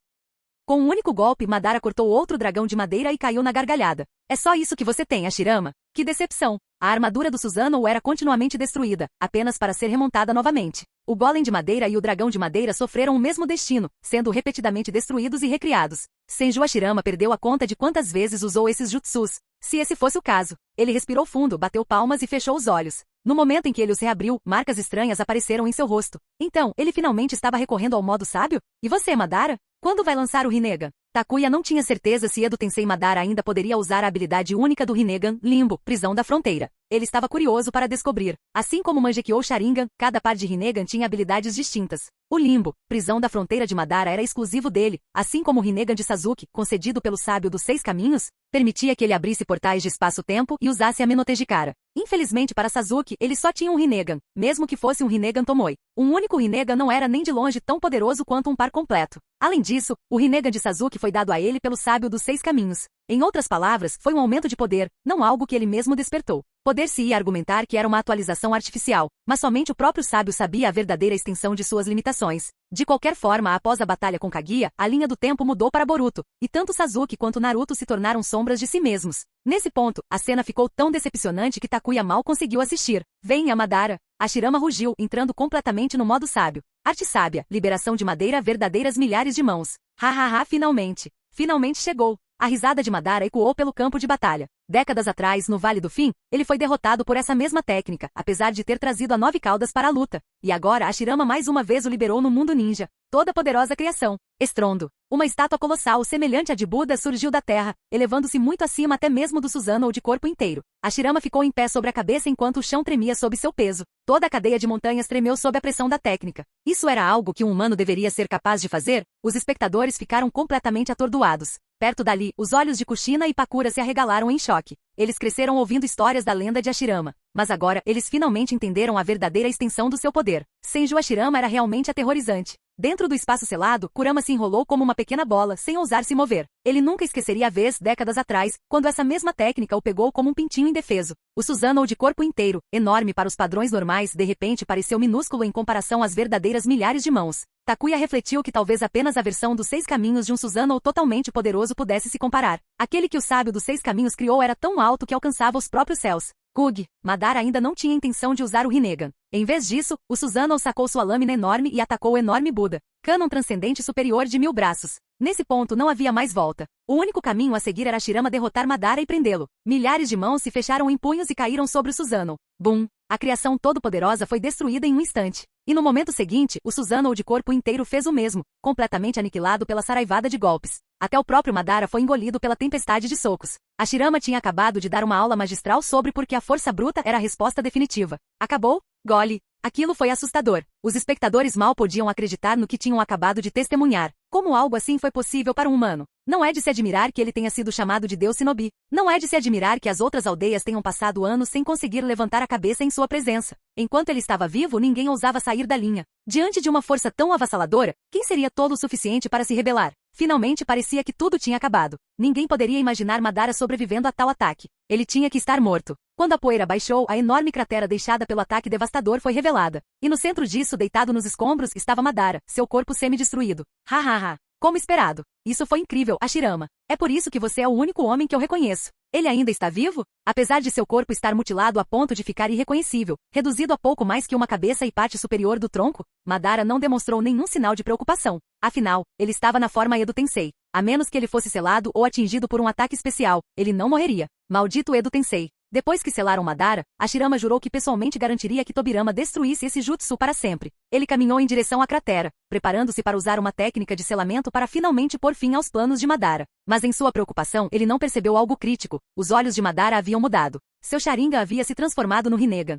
Com um único golpe, Madara cortou outro dragão de madeira e caiu na gargalhada. É só isso que você tem, Hashirama? Que decepção! A armadura do Susanoo era continuamente destruída, apenas para ser remontada novamente. O golem de madeira e o dragão de madeira sofreram o mesmo destino, sendo repetidamente destruídos e recriados. Senju Hashirama perdeu a conta de quantas vezes usou esses jutsus. Se esse fosse o caso, ele respirou fundo, bateu palmas e fechou os olhos. No momento em que ele os reabriu, marcas estranhas apareceram em seu rosto. Então, ele finalmente estava recorrendo ao modo sábio? E você, Madara? Quando vai lançar o Rinnegan? Takuya não tinha certeza se Edo Tensei Madara ainda poderia usar a habilidade única do Rinnegan, Limbo, Prisão da Fronteira. Ele estava curioso para descobrir. Assim como Mangekyou Sharingan, cada par de Rinnegan tinha habilidades distintas. O Limbo, Prisão da Fronteira de Madara era exclusivo dele, assim como o Rinnegan de Sasuke, concedido pelo Sábio dos Seis Caminhos, permitia que ele abrisse portais de espaço-tempo e usasse a Menotejikara. Infelizmente para Sasuke, ele só tinha um Rinnegan, mesmo que fosse um Rinnegan Tomoe. Um único Rinnegan não era nem de longe tão poderoso quanto um par completo. Além disso, o Rinnegan de Sasuke foi dado a ele pelo Sábio dos Seis Caminhos. Em outras palavras, foi um aumento de poder, não algo que ele mesmo despertou. Poder-se-ia argumentar que era uma atualização artificial, mas somente o próprio sábio sabia a verdadeira extensão de suas limitações. De qualquer forma, após a batalha com Kaguya, a linha do tempo mudou para Boruto, e tanto Sasuke quanto Naruto se tornaram sombras de si mesmos. Nesse ponto, a cena ficou tão decepcionante que Takuya mal conseguiu assistir. Venha, Madara! Hashirama rugiu, entrando completamente no modo sábio. Arte sábia, liberação de madeira, verdadeiras milhares de mãos. Hahaha, finalmente! Finalmente chegou! A risada de Madara ecoou pelo campo de batalha. Décadas atrás, no Vale do Fim, ele foi derrotado por essa mesma técnica, apesar de ter trazido a 9 caudas para a luta. E agora Hashirama mais uma vez o liberou no mundo ninja. Toda poderosa criação. Estrondo. Uma estátua colossal semelhante à de Buda surgiu da terra, elevando-se muito acima até mesmo do Susanoo de corpo inteiro. Hashirama ficou em pé sobre a cabeça enquanto o chão tremia sob seu peso. Toda a cadeia de montanhas tremeu sob a pressão da técnica. Isso era algo que um humano deveria ser capaz de fazer? Os espectadores ficaram completamente atordoados. Perto dali, os olhos de Kushina e Pakura se arregalaram em choque. Eles cresceram ouvindo histórias da lenda de Hashirama. Mas agora, eles finalmente entenderam a verdadeira extensão do seu poder. Senju Hashirama era realmente aterrorizante. Dentro do espaço selado, Kurama se enrolou como uma pequena bola, sem ousar se mover. Ele nunca esqueceria a vez, décadas atrás, quando essa mesma técnica o pegou como um pintinho indefeso. O Susanoo de corpo inteiro, enorme para os padrões normais, de repente pareceu minúsculo em comparação às verdadeiras milhares de mãos. Takuya refletiu que talvez apenas a versão dos 6 caminhos de um Susanoo totalmente poderoso pudesse se comparar. Aquele que o sábio dos 6 caminhos criou era tão alto que alcançava os próprios céus. Kug, Madara ainda não tinha intenção de usar o Rinnegan. Em vez disso, o Susanoo sacou sua lâmina enorme e atacou o enorme Buda. Cânon transcendente superior de 1000 braços. Nesse ponto não havia mais volta. O único caminho a seguir era Hashirama derrotar Madara e prendê-lo. Milhares de mãos se fecharam em punhos e caíram sobre o Susanoo. Bum! A criação todo-poderosa foi destruída em um instante. E no momento seguinte, o Susanoo de corpo inteiro fez o mesmo, completamente aniquilado pela saraivada de golpes. Até o próprio Madara foi engolido pela tempestade de socos. Hashirama tinha acabado de dar uma aula magistral sobre por que a força bruta era a resposta definitiva. Acabou? Gole! Aquilo foi assustador. Os espectadores mal podiam acreditar no que tinham acabado de testemunhar. Como algo assim foi possível para um humano? Não é de se admirar que ele tenha sido chamado de Deus Shinobi. Não é de se admirar que as outras aldeias tenham passado anos sem conseguir levantar a cabeça em sua presença. Enquanto ele estava vivo, ninguém ousava sair da linha. Diante de uma força tão avassaladora, quem seria tolo o suficiente para se rebelar? Finalmente parecia que tudo tinha acabado. Ninguém poderia imaginar Madara sobrevivendo a tal ataque. Ele tinha que estar morto. Quando a poeira baixou, a enorme cratera deixada pelo ataque devastador foi revelada. E no centro disso, deitado nos escombros, estava Madara, seu corpo semi-destruído. Hahaha. Como esperado. Isso foi incrível, Hashirama. É por isso que você é o único homem que eu reconheço. Ele ainda está vivo? Apesar de seu corpo estar mutilado a ponto de ficar irreconhecível, reduzido a pouco mais que uma cabeça e parte superior do tronco, Madara não demonstrou nenhum sinal de preocupação. Afinal, ele estava na forma Edo Tensei. A menos que ele fosse selado ou atingido por um ataque especial, ele não morreria. Maldito Edo Tensei. Depois que selaram Madara, Hashirama jurou que pessoalmente garantiria que Tobirama destruísse esse jutsu para sempre. Ele caminhou em direção à cratera, preparando-se para usar uma técnica de selamento para finalmente pôr fim aos planos de Madara. Mas em sua preocupação, ele não percebeu algo crítico. Os olhos de Madara haviam mudado. Seu Sharingan havia se transformado no Rinnegan.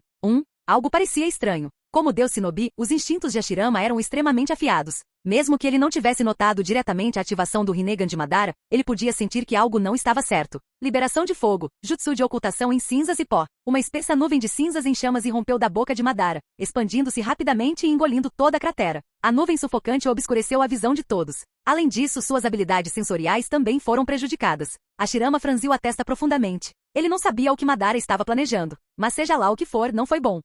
Algo parecia estranho. Como deus Shinobi, os instintos de Hashirama eram extremamente afiados. Mesmo que ele não tivesse notado diretamente a ativação do Rinnegan de Madara, ele podia sentir que algo não estava certo. Liberação de fogo, jutsu de ocultação em cinzas e pó. Uma espessa nuvem de cinzas em chamas irrompeu da boca de Madara, expandindo-se rapidamente e engolindo toda a cratera. A nuvem sufocante obscureceu a visão de todos. Além disso, suas habilidades sensoriais também foram prejudicadas. Hashirama franziu a testa profundamente. Ele não sabia o que Madara estava planejando, mas seja lá o que for, não foi bom.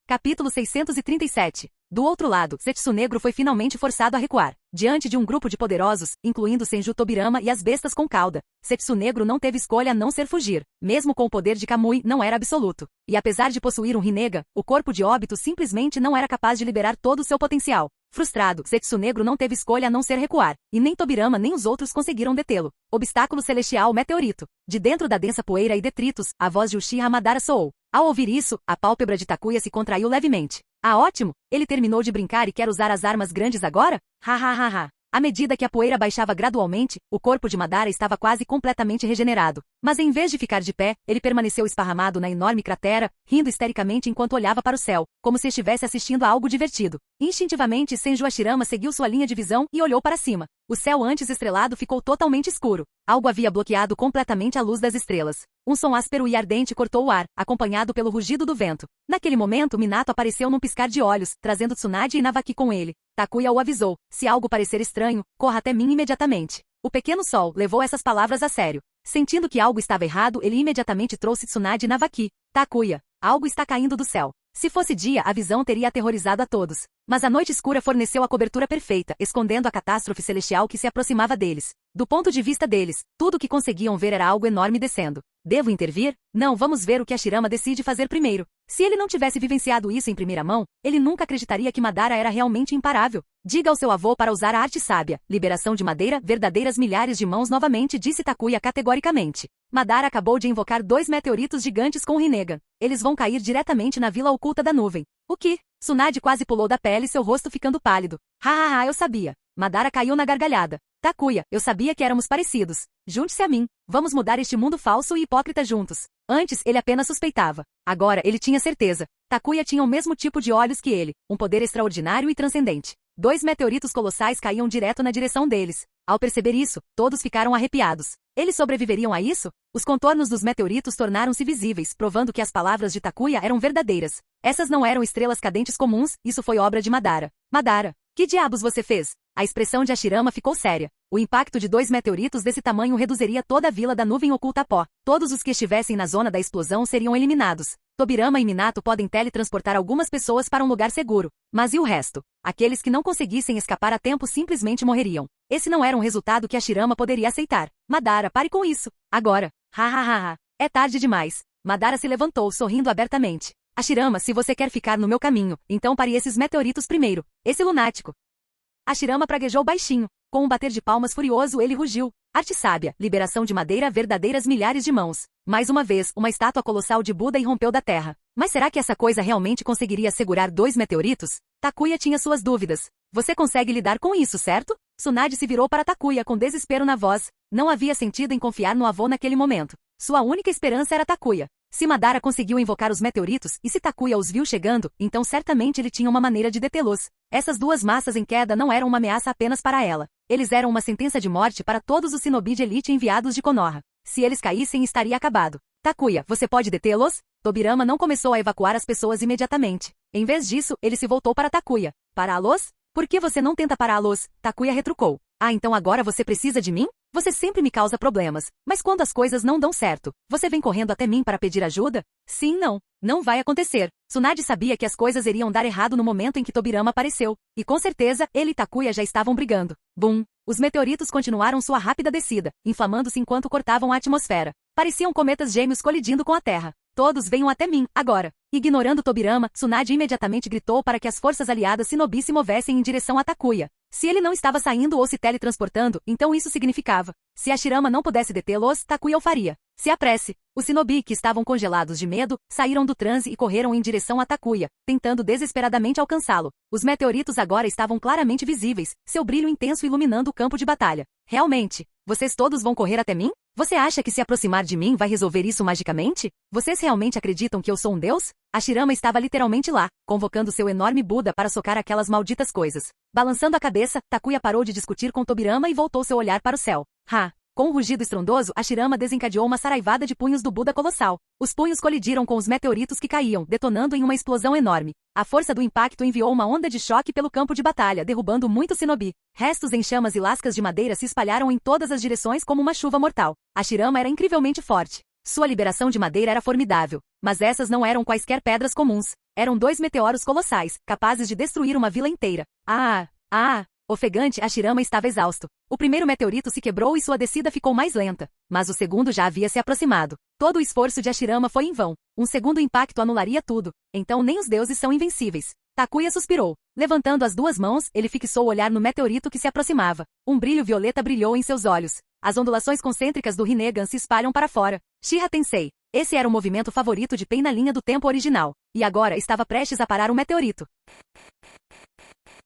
Capítulo 637. Do outro lado, Zetsu Negro foi finalmente forçado a recuar. Diante de um grupo de poderosos, incluindo Senju Tobirama e as bestas com cauda, Zetsu Negro não teve escolha a não ser fugir. Mesmo com o poder de Kamui, não era absoluto. E apesar de possuir um Rinnegan, o corpo de óbito simplesmente não era capaz de liberar todo o seu potencial. Frustrado, Zetsu Negro não teve escolha a não ser recuar, e nem Tobirama nem os outros conseguiram detê-lo. Obstáculo celestial meteorito. De dentro da densa poeira e detritos, a voz de Uchiha Madara soou. Ao ouvir isso, a pálpebra de Takuya se contraiu levemente. Ah, ótimo! Ele terminou de brincar e quer usar as armas grandes agora? Ha ha ha ha! À medida que a poeira baixava gradualmente, o corpo de Madara estava quase completamente regenerado. Mas em vez de ficar de pé, ele permaneceu esparramado na enorme cratera, rindo histericamente enquanto olhava para o céu, como se estivesse assistindo a algo divertido. Instintivamente, Senju Hashirama seguiu sua linha de visão e olhou para cima. O céu antes estrelado ficou totalmente escuro. Algo havia bloqueado completamente a luz das estrelas. Um som áspero e ardente cortou o ar, acompanhado pelo rugido do vento. Naquele momento, Minato apareceu num piscar de olhos, trazendo Tsunade e Navaki com ele. Takuya o avisou: se algo parecer estranho, corra até mim imediatamente. O pequeno sol levou essas palavras a sério. Sentindo que algo estava errado, ele imediatamente trouxe Tsunade e Navaki. Takuya, algo está caindo do céu. Se fosse dia, a visão teria aterrorizado a todos. Mas a noite escura forneceu a cobertura perfeita, escondendo a catástrofe celestial que se aproximava deles. Do ponto de vista deles, tudo o que conseguiam ver era algo enorme descendo. Devo intervir? Não, vamos ver o que Hashirama decide fazer primeiro. Se ele não tivesse vivenciado isso em primeira mão, ele nunca acreditaria que Madara era realmente imparável. Diga ao seu avô para usar a arte sábia, liberação de madeira, verdadeiras milhares de mãos novamente, disse Takuya categoricamente. Madara acabou de invocar 2 meteoritos gigantes com o Rinnegan. Eles vão cair diretamente na vila oculta da nuvem. O que? Tsunade quase pulou da pele, seu rosto ficando pálido. Ha, eu sabia. Madara caiu na gargalhada. Takuya, eu sabia que éramos parecidos. Junte-se a mim. Vamos mudar este mundo falso e hipócrita juntos. Antes, ele apenas suspeitava. Agora, ele tinha certeza. Takuya tinha o mesmo tipo de olhos que ele, um poder extraordinário e transcendente. 2 meteoritos colossais caíam direto na direção deles. Ao perceber isso, todos ficaram arrepiados. Eles sobreviveriam a isso? Os contornos dos meteoritos tornaram-se visíveis, provando que as palavras de Takuya eram verdadeiras. Essas não eram estrelas cadentes comuns, isso foi obra de Madara. Madara, que diabos você fez? A expressão de Hashirama ficou séria. O impacto de 2 meteoritos desse tamanho reduziria toda a vila da nuvem oculta a pó. Todos os que estivessem na zona da explosão seriam eliminados. Tobirama e Minato podem teletransportar algumas pessoas para um lugar seguro. Mas e o resto? Aqueles que não conseguissem escapar a tempo simplesmente morreriam. Esse não era um resultado que Hashirama poderia aceitar. Madara, pare com isso. Agora. Ha. É tarde demais. Madara se levantou, sorrindo abertamente. Hashirama, se você quer ficar no meu caminho, então pare esses meteoritos primeiro. Esse lunático. Hashirama praguejou baixinho. Com um bater de palmas furioso, ele rugiu. Arte sábia, liberação de madeira, verdadeiras milhares de mãos. Mais uma vez, uma estátua colossal de Buda irrompeu da terra. Mas será que essa coisa realmente conseguiria segurar 2 meteoritos? Takuya tinha suas dúvidas. Você consegue lidar com isso, certo? Tsunade se virou para Takuya com desespero na voz. Não havia sentido em confiar no avô naquele momento. Sua única esperança era Takuya. Se Madara conseguiu invocar os meteoritos, e se Takuya os viu chegando, então certamente ele tinha uma maneira de detê-los. Essas 2 massas em queda não eram uma ameaça apenas para ela. Eles eram uma sentença de morte para todos os shinobi de elite enviados de Konoha. Se eles caíssem, estaria acabado. Takuya, você pode detê-los? Tobirama não começou a evacuar as pessoas imediatamente. Em vez disso, ele se voltou para Takuya. Pará-los? Por que você não tenta pará-los? Takuya retrucou. Ah, então agora você precisa de mim? Você sempre me causa problemas, mas quando as coisas não dão certo, você vem correndo até mim para pedir ajuda? Sim, não. Não vai acontecer. Tsunade sabia que as coisas iriam dar errado no momento em que Tobirama apareceu, e com certeza, ele e Takuya já estavam brigando. Bum! Os meteoritos continuaram sua rápida descida, inflamando-se enquanto cortavam a atmosfera. Pareciam cometas gêmeos colidindo com a Terra. Todos venham até mim, agora. Ignorando Tobirama, Tsunade imediatamente gritou para que as forças aliadas shinobi se movessem em direção a Takuya. Se ele não estava saindo ou se teletransportando, então isso significava. Se Hashirama não pudesse detê-los, Takuya o faria. Se apresse. Os shinobi, que estavam congelados de medo, saíram do transe e correram em direção a Takuya, tentando desesperadamente alcançá-lo. Os meteoritos agora estavam claramente visíveis, seu brilho intenso iluminando o campo de batalha. Realmente, Vocês todos vão correr até mim? Você acha que se aproximar de mim vai resolver isso magicamente? Vocês realmente acreditam que eu sou um deus? Hashirama estava literalmente lá, convocando seu enorme Buda para socar aquelas malditas coisas. Balançando a cabeça, Takuya parou de discutir com Tobirama e voltou seu olhar para o céu. Com um rugido estrondoso, Hashirama desencadeou uma saraivada de punhos do Buda colossal. Os punhos colidiram com os meteoritos que caíam, detonando em uma explosão enorme. A força do impacto enviou uma onda de choque pelo campo de batalha, derrubando muitos shinobi. Restos em chamas e lascas de madeira se espalharam em todas as direções como uma chuva mortal. Hashirama era incrivelmente forte. Sua liberação de madeira era formidável. Mas essas não eram quaisquer pedras comuns. Eram 2 meteoros colossais, capazes de destruir uma vila inteira. Ofegante, Hashirama estava exausto. O primeiro meteorito se quebrou e sua descida ficou mais lenta, mas o segundo já havia se aproximado. Todo o esforço de Hashirama foi em vão. Um segundo impacto anularia tudo. Então nem os deuses são invencíveis. Takuya suspirou. Levantando as 2 mãos, ele fixou o olhar no meteorito que se aproximava. Um brilho violeta brilhou em seus olhos. As ondulações concêntricas do Rinnegan se espalham para fora. Shiha Tensei. Esse era o movimento favorito de Pain na linha do tempo original. E agora estava prestes a parar o meteorito.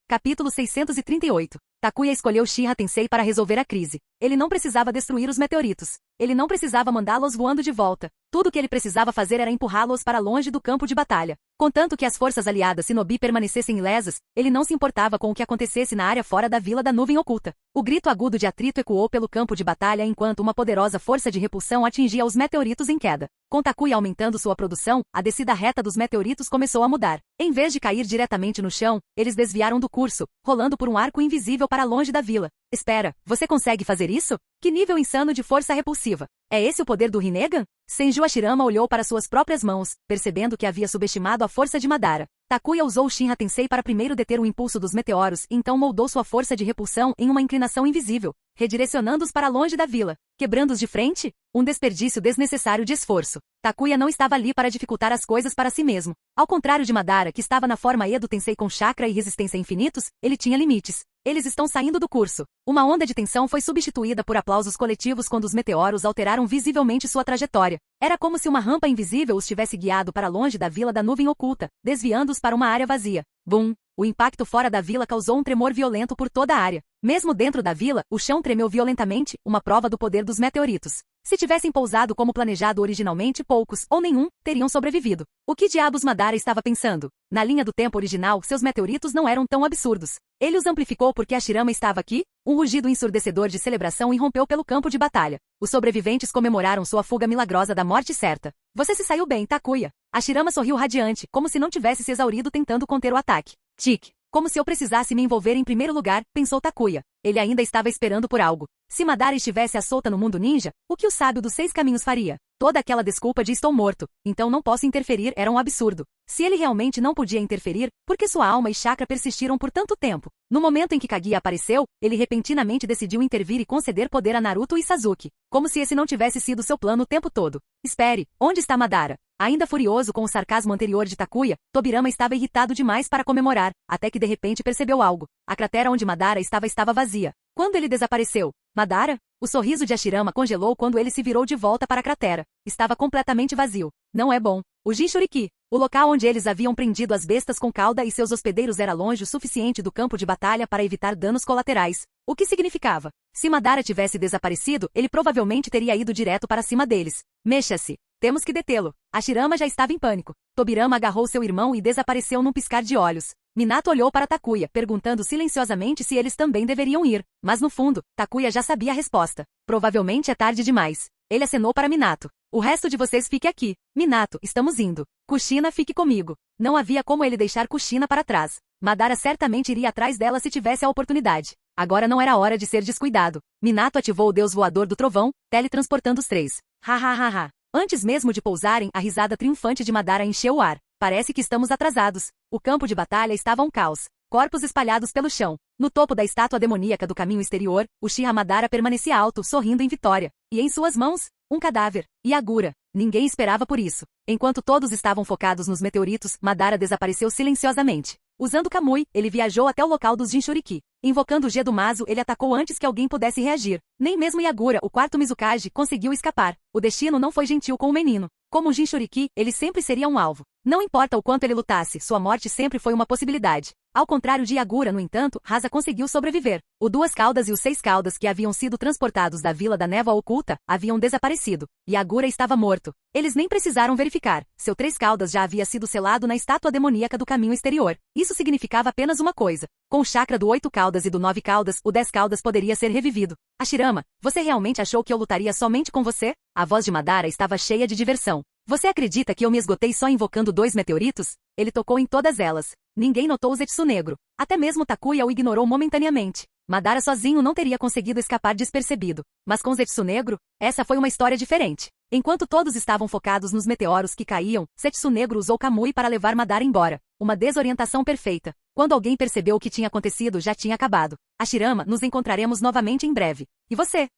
Capítulo 638. Takuya escolheu Shiha Tensei para resolver a crise. Ele não precisava destruir os meteoritos. Ele não precisava mandá-los voando de volta. Tudo o que ele precisava fazer era empurrá-los para longe do campo de batalha. Contanto que as forças aliadas Shinobi permanecessem ilesas, ele não se importava com o que acontecesse na área fora da Vila da Nuvem Oculta. O grito agudo de atrito ecoou pelo campo de batalha enquanto uma poderosa força de repulsão atingia os meteoritos em queda. Com Takuya aumentando sua produção, a descida reta dos meteoritos começou a mudar. Em vez de cair diretamente no chão, eles desviaram do curso, rolando por um arco invisível para longe da vila. Espera, você consegue fazer isso? Que nível insano de força repulsiva! É esse o poder do Rinnegan? Senju Hashirama olhou para suas próprias mãos, percebendo que havia subestimado a força de Madara. Takuya usou Shinra Tensei para primeiro deter o impulso dos meteoros e então moldou sua força de repulsão em uma inclinação invisível, redirecionando-os para longe da vila. Quebrando-os de frente? Um desperdício desnecessário de esforço. Takuya não estava ali para dificultar as coisas para si mesmo. Ao contrário de Madara, que estava na forma E do Tensei com chakra e resistência infinitos, ele tinha limites. Eles estão saindo do curso. Uma onda de tensão foi substituída por aplausos coletivos quando os meteoros alteraram visivelmente sua trajetória. Era como se uma rampa invisível os tivesse guiado para longe da Vila da Nuvem Oculta, desviando-os para uma área vazia. Bum! O impacto fora da vila causou um tremor violento por toda a área. Mesmo dentro da vila, o chão tremeu violentamente, uma prova do poder dos meteoritos. Se tivessem pousado como planejado originalmente, poucos, ou nenhum, teriam sobrevivido. O que diabos Madara estava pensando? Na linha do tempo original, seus meteoritos não eram tão absurdos. Ele os amplificou porque Hashirama estava aqui? Um rugido ensurdecedor de celebração irrompeu pelo campo de batalha. Os sobreviventes comemoraram sua fuga milagrosa da morte certa. Você se saiu bem, Takuya. Hashirama sorriu radiante, como se não tivesse se exaurido tentando conter o ataque. Tic. Como se eu precisasse me envolver em primeiro lugar, pensou Takuya. Ele ainda estava esperando por algo. Se Madara estivesse à solta no mundo ninja, o que o sábio dos 6 caminhos faria? Toda aquela desculpa de estou morto, então não posso interferir era um absurdo. Se ele realmente não podia interferir, por que sua alma e chakra persistiram por tanto tempo? No momento em que Kaguya apareceu, ele repentinamente decidiu intervir e conceder poder a Naruto e Sasuke. Como se esse não tivesse sido seu plano o tempo todo. Espere, onde está Madara? Ainda furioso com o sarcasmo anterior de Takuya, Tobirama estava irritado demais para comemorar, até que de repente percebeu algo. A cratera onde Madara estava vazia. Quando ele desapareceu? Madara? O sorriso de Hashirama congelou quando ele se virou de volta para a cratera. Estava completamente vazio. Não é bom. O Jinchuriki, o local onde eles haviam prendido as bestas com cauda e seus hospedeiros era longe o suficiente do campo de batalha para evitar danos colaterais. O que significava? Se Madara tivesse desaparecido, ele provavelmente teria ido direto para cima deles. Mexa-se. Temos que detê-lo. Hashirama já estava em pânico. Tobirama agarrou seu irmão e desapareceu num piscar de olhos. Minato olhou para Takuya, perguntando silenciosamente se eles também deveriam ir. Mas no fundo, Takuya já sabia a resposta. Provavelmente é tarde demais. Ele acenou para Minato. O resto de vocês fique aqui. Minato, estamos indo. Kushina fique comigo. Não havia como ele deixar Kushina para trás. Madara certamente iria atrás dela se tivesse a oportunidade. Agora não era hora de ser descuidado. Minato ativou o deus voador do trovão, teletransportando os 3. Ha. Antes mesmo de pousarem, a risada triunfante de Madara encheu o ar. Parece que estamos atrasados. O campo de batalha estava um caos. Corpos espalhados pelo chão. No topo da estátua demoníaca do caminho exterior, o Uchiha Madara permanecia alto, sorrindo em vitória. E em suas mãos, um cadáver. Yagura. Ninguém esperava por isso. Enquanto todos estavam focados nos meteoritos, Madara desapareceu silenciosamente. Usando Kamui, ele viajou até o local dos Jinchuriki. Invocando o Gedomazo, ele atacou antes que alguém pudesse reagir. Nem mesmo Yagura, o quarto Mizukage, conseguiu escapar. O destino não foi gentil com o menino. Como um Jinchuriki, ele sempre seria um alvo. Não importa o quanto ele lutasse, sua morte sempre foi uma possibilidade. Ao contrário de Yagura, no entanto, Rasa conseguiu sobreviver. O Duas Caudas e os Seis Caudas que haviam sido transportados da Vila da Névoa Oculta haviam desaparecido. Yagura estava morto. Eles nem precisaram verificar. Seu Três Caudas já havia sido selado na estátua demoníaca do caminho exterior. Isso significava apenas uma coisa. Com o chakra do Oito Caudas e do Nove Caudas, o Dez Caudas poderia ser revivido. Hashirama, você realmente achou que eu lutaria somente com você? A voz de Madara estava cheia de diversão. Você acredita que eu me esgotei só invocando 2 meteoritos? Ele tocou em todas elas. Ninguém notou o Zetsu Negro. Até mesmo Takuya o ignorou momentaneamente. Madara sozinho não teria conseguido escapar despercebido. Mas com Zetsu Negro, essa foi uma história diferente. Enquanto todos estavam focados nos meteoros que caíam, Zetsu Negro usou Kamui para levar Madara embora. Uma desorientação perfeita. Quando alguém percebeu o que tinha acontecido, já tinha acabado. Hashirama, nos encontraremos novamente em breve. E você?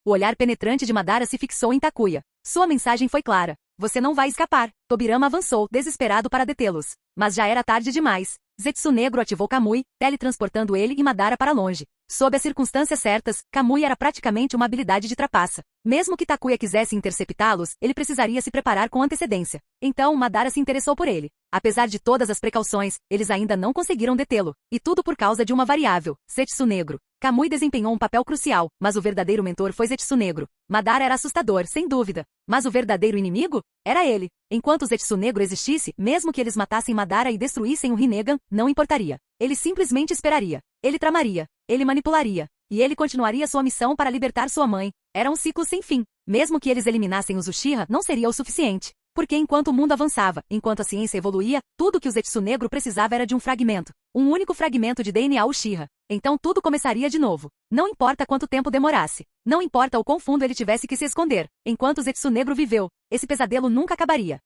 O olhar penetrante de Madara se fixou em Takuya. Sua mensagem foi clara. Você não vai escapar. Tobirama avançou, desesperado para detê-los. Mas já era tarde demais. Zetsu Negro ativou Kamui, teletransportando ele e Madara para longe. Sob as circunstâncias certas, Kamui era praticamente uma habilidade de trapaça. Mesmo que Takuya quisesse interceptá-los, ele precisaria se preparar com antecedência. Então, Madara se interessou por ele. Apesar de todas as precauções, eles ainda não conseguiram detê-lo. E tudo por causa de uma variável, Zetsu Negro. Kamui desempenhou um papel crucial, mas o verdadeiro mentor foi Zetsu Negro. Madara era assustador, sem dúvida. Mas o verdadeiro inimigo? Era ele. Enquanto o Zetsu Negro existisse, mesmo que eles matassem Madara e destruíssem o Rinnegan, não importaria. Ele simplesmente esperaria. Ele tramaria. Ele manipularia. E ele continuaria sua missão para libertar sua mãe. Era um ciclo sem fim. Mesmo que eles eliminassem os Uchiha, não seria o suficiente. Porque enquanto o mundo avançava, enquanto a ciência evoluía, tudo que o Zetsu Negro precisava era de um fragmento. Um único fragmento de DNA Uchiha. Então tudo começaria de novo. Não importa quanto tempo demorasse. Não importa o quão fundo ele tivesse que se esconder. Enquanto o Zetsu Negro viveu, esse pesadelo nunca acabaria.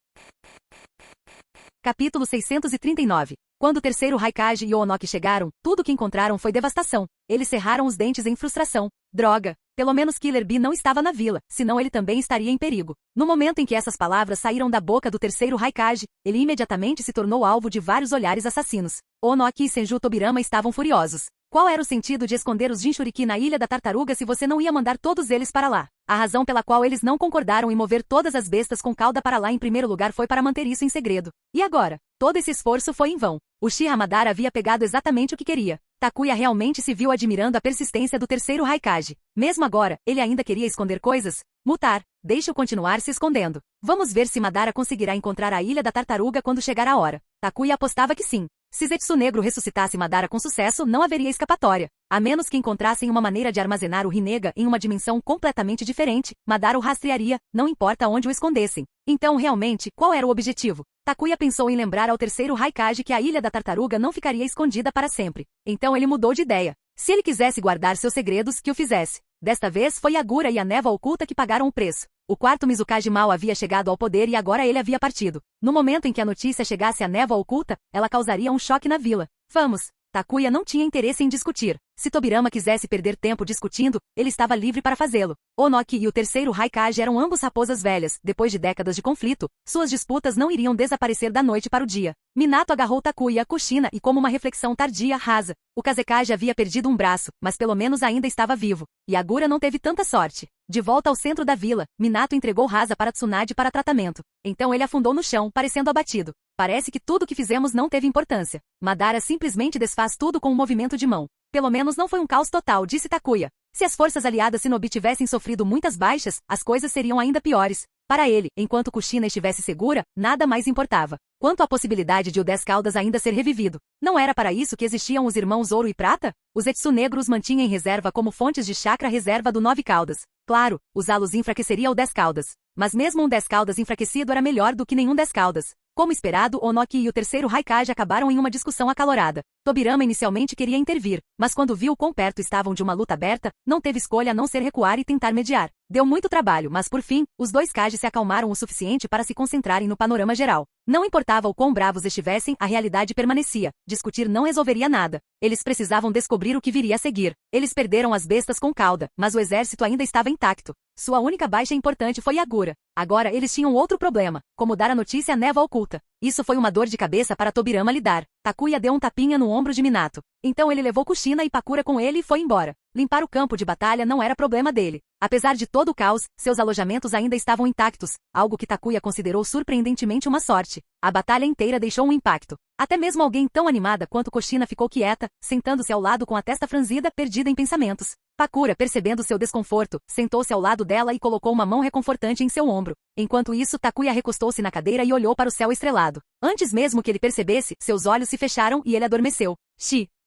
Capítulo 639. Quando o terceiro Raikage e o Onoki chegaram, tudo o que encontraram foi devastação. Eles cerraram os dentes em frustração. Droga! Pelo menos Killer Bee não estava na vila, senão ele também estaria em perigo. No momento em que essas palavras saíram da boca do terceiro Raikage, ele imediatamente se tornou alvo de vários olhares assassinos. Onoki e Senju Tobirama estavam furiosos. Qual era o sentido de esconder os Jinchuriki na Ilha da Tartaruga se você não ia mandar todos eles para lá? A razão pela qual eles não concordaram em mover todas as bestas com cauda para lá em primeiro lugar foi para manter isso em segredo. E agora? Todo esse esforço foi em vão. Uchiha Madara havia pegado exatamente o que queria. Takuya realmente se viu admirando a persistência do terceiro Raikage. Mesmo agora, ele ainda queria esconder coisas? Mutar, deixe-o continuar se escondendo. Vamos ver se Madara conseguirá encontrar a Ilha da Tartaruga quando chegar a hora. Takuya apostava que sim. Se Zetsu Negro ressuscitasse Madara com sucesso, não haveria escapatória. A menos que encontrassem uma maneira de armazenar o Rinnegan em uma dimensão completamente diferente, Madara o rastrearia, não importa onde o escondessem. Então, realmente, qual era o objetivo? Takuya pensou em lembrar ao terceiro Raikage que a Ilha da Tartaruga não ficaria escondida para sempre. Então ele mudou de ideia. Se ele quisesse guardar seus segredos, que o fizesse. Desta vez foi Yagura e a Névoa Oculta que pagaram o preço. O quarto Mizukage mal havia chegado ao poder e agora ele havia partido. No momento em que a notícia chegasse à Névoa Oculta, ela causaria um choque na vila. Vamos! Takuya não tinha interesse em discutir. Se Tobirama quisesse perder tempo discutindo, ele estava livre para fazê-lo. Onoki e o terceiro Raikage eram ambos raposas velhas. Depois de décadas de conflito, suas disputas não iriam desaparecer da noite para o dia. Minato agarrou Takuya a Kushina e, como uma reflexão tardia, Rasa. O Kazekage havia perdido um braço, mas pelo menos ainda estava vivo. Yagura não teve tanta sorte. De volta ao centro da vila, Minato entregou Rasa para Tsunade para tratamento. Então ele afundou no chão, parecendo abatido. Parece que tudo o que fizemos não teve importância. Madara simplesmente desfaz tudo com um movimento de mão. Pelo menos não foi um caos total, disse Takuya. Se as forças aliadas Shinobi tivessem sofrido muitas baixas, as coisas seriam ainda piores. Para ele, enquanto Kushina estivesse segura, nada mais importava. Quanto à possibilidade de o Dez Caudas ainda ser revivido, não era para isso que existiam os irmãos Ouro e Prata? O Zetsu Negro os mantinha em reserva como fontes de chakra reserva do Nove Caudas. Claro, usá-los enfraqueceria o Dez Caudas. Mas mesmo um Dez Caudas enfraquecido era melhor do que nenhum Dez Caudas. Como esperado, Onoki e o terceiro Raikage acabaram em uma discussão acalorada. Tobirama inicialmente queria intervir, mas quando viu quão perto estavam de uma luta aberta, não teve escolha a não ser recuar e tentar mediar. Deu muito trabalho, mas por fim, os dois Kages se acalmaram o suficiente para se concentrarem no panorama geral. Não importava o quão bravos estivessem, a realidade permanecia. Discutir não resolveria nada. Eles precisavam descobrir o que viria a seguir. Eles perderam as bestas com cauda, mas o exército ainda estava intacto. Sua única baixa importante foi Yagura. Agora eles tinham outro problema, como dar a notícia à Névoa Oculta. Isso foi uma dor de cabeça para Tobirama lidar. Takuya deu um tapinha no ombro de Minato. Então ele levou Kushina e Pakura com ele e foi embora. Limpar o campo de batalha não era problema dele. Apesar de todo o caos, seus alojamentos ainda estavam intactos, algo que Takuya considerou surpreendentemente uma sorte. A batalha inteira deixou um impacto. Até mesmo alguém tão animada quanto Kushina ficou quieta, sentando-se ao lado com a testa franzida, perdida em pensamentos. Pakura, percebendo seu desconforto, sentou-se ao lado dela e colocou uma mão reconfortante em seu ombro. Enquanto isso, Takuya recostou-se na cadeira e olhou para o céu estrelado. Antes mesmo que ele percebesse, seus olhos se fecharam e ele adormeceu.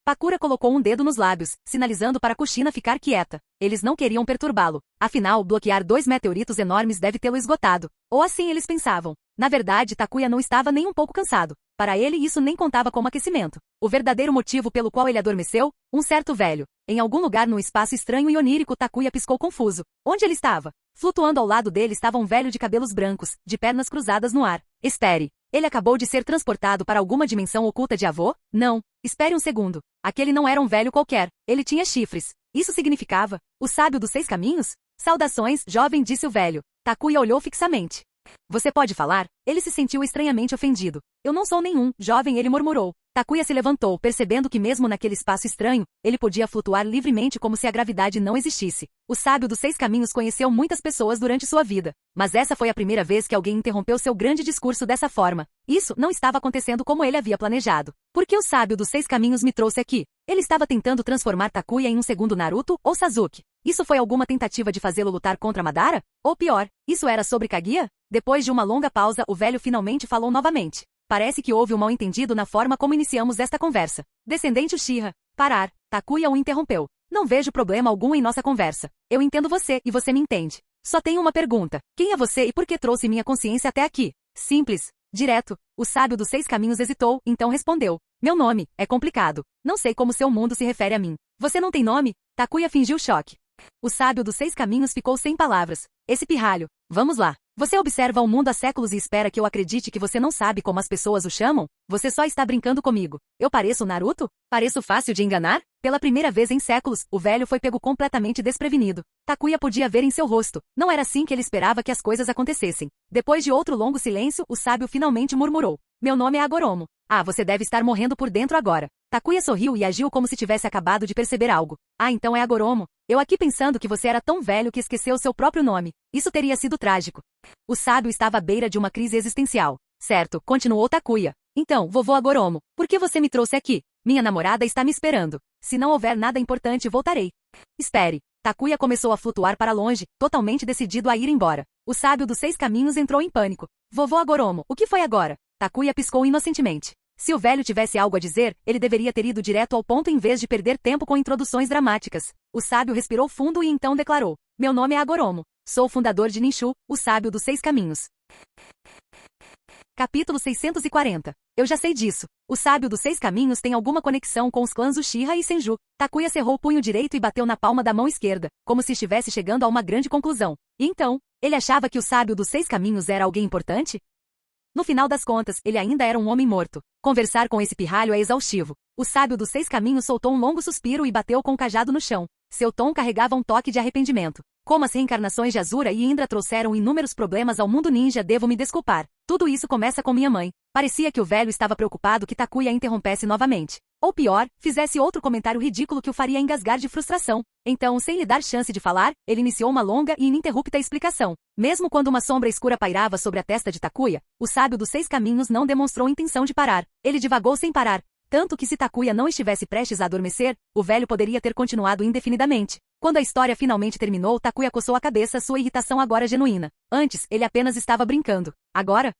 Pakura colocou um dedo nos lábios, sinalizando para Kushina ficar quieta. Eles não queriam perturbá-lo. Afinal, bloquear 2 meteoritos enormes deve tê-lo esgotado. Ou assim eles pensavam. Na verdade, Takuya não estava nem um pouco cansado. Para ele isso nem contava como aquecimento. O verdadeiro motivo pelo qual ele adormeceu? Um certo velho. Em algum lugar num espaço estranho e onírico, Takuya piscou confuso. Onde ele estava? Flutuando ao lado dele estava um velho de cabelos brancos, de pernas cruzadas no ar. Espere. Ele acabou de ser transportado para alguma dimensão oculta de avô? Não. Espere um segundo. Aquele não era um velho qualquer. Ele tinha chifres. Isso significava? O sábio dos 6 caminhos? Saudações, jovem, disse o velho. Takuya olhou fixamente. Você pode falar? Ele se sentiu estranhamente ofendido. Eu não sou nenhum, jovem, ele murmurou. Takuya se levantou, percebendo que mesmo naquele espaço estranho, ele podia flutuar livremente como se a gravidade não existisse. O sábio dos 6 caminhos conheceu muitas pessoas durante sua vida. Mas essa foi a primeira vez que alguém interrompeu seu grande discurso dessa forma. Isso não estava acontecendo como ele havia planejado. Por que o sábio dos 6 caminhos me trouxe aqui? Ele estava tentando transformar Takuya em um segundo Naruto ou Sasuke. Isso foi alguma tentativa de fazê-lo lutar contra Madara? Ou pior, isso era sobre Kaguya? Depois de uma longa pausa, o velho finalmente falou novamente. Parece que houve um mal-entendido na forma como iniciamos esta conversa. Descendente Uchiha. Parar. Takuya o interrompeu. Não vejo problema algum em nossa conversa. Eu entendo você e você me entende. Só tenho uma pergunta. Quem é você e por que trouxe minha consciência até aqui? Simples. Direto. O sábio dos 6 caminhos hesitou, então respondeu. Meu nome é complicado. Não sei como seu mundo se refere a mim. Você não tem nome? Takuya fingiu choque. O sábio dos 6 caminhos ficou sem palavras. Esse pirralho. Vamos lá. Você observa o mundo há séculos e espera que eu acredite que você não sabe como as pessoas o chamam? Você só está brincando comigo. Eu pareço Naruto? Pareço fácil de enganar? Pela primeira vez em séculos, o velho foi pego completamente desprevenido. Takuya podia ver em seu rosto. Não era assim que ele esperava que as coisas acontecessem. Depois de outro longo silêncio, o sábio finalmente murmurou. Meu nome é Agoromo. Ah, você deve estar morrendo por dentro agora. Takuya sorriu e agiu como se tivesse acabado de perceber algo. Ah, então é Agoromo. Eu aqui pensando que você era tão velho que esqueceu seu próprio nome. Isso teria sido trágico. O sábio estava à beira de uma crise existencial. Certo, continuou Takuya. Então, vovô Agoromo, por que você me trouxe aqui? Minha namorada está me esperando. Se não houver nada importante, voltarei. Espere. Takuya começou a flutuar para longe, totalmente decidido a ir embora. O sábio dos 6 caminhos entrou em pânico. Vovô Agoromo, o que foi agora? Takuya piscou inocentemente. Se o velho tivesse algo a dizer, ele deveria ter ido direto ao ponto em vez de perder tempo com introduções dramáticas. O sábio respirou fundo e então declarou. Meu nome é Agoromo. Sou o fundador de Ninshu, o sábio dos 6 caminhos. Capítulo 640. Eu já sei disso. O sábio dos 6 caminhos tem alguma conexão com os clãs Uchiha e Senju. Takuya cerrou o punho direito e bateu na palma da mão esquerda, como se estivesse chegando a uma grande conclusão. E então, ele achava que o sábio dos 6 caminhos era alguém importante? No final das contas, ele ainda era um homem morto. Conversar com esse pirralho é exaustivo. O sábio dos 6 caminhos soltou um longo suspiro e bateu com o cajado no chão. Seu tom carregava um toque de arrependimento. Como as reencarnações de Azura e Indra trouxeram inúmeros problemas ao mundo ninja, devo me desculpar. Tudo isso começa com minha mãe. Parecia que o velho estava preocupado que Takuya interrompesse novamente. Ou pior, fizesse outro comentário ridículo que o faria engasgar de frustração. Então, sem lhe dar chance de falar, ele iniciou uma longa e ininterrupta explicação. Mesmo quando uma sombra escura pairava sobre a testa de Takuya, o sábio dos 6 caminhos não demonstrou intenção de parar. Ele divagou sem parar. Tanto que se Takuya não estivesse prestes a adormecer, o velho poderia ter continuado indefinidamente. Quando a história finalmente terminou, Takuya coçou a cabeça, sua irritação agora genuína. Antes, ele apenas estava brincando. Agora,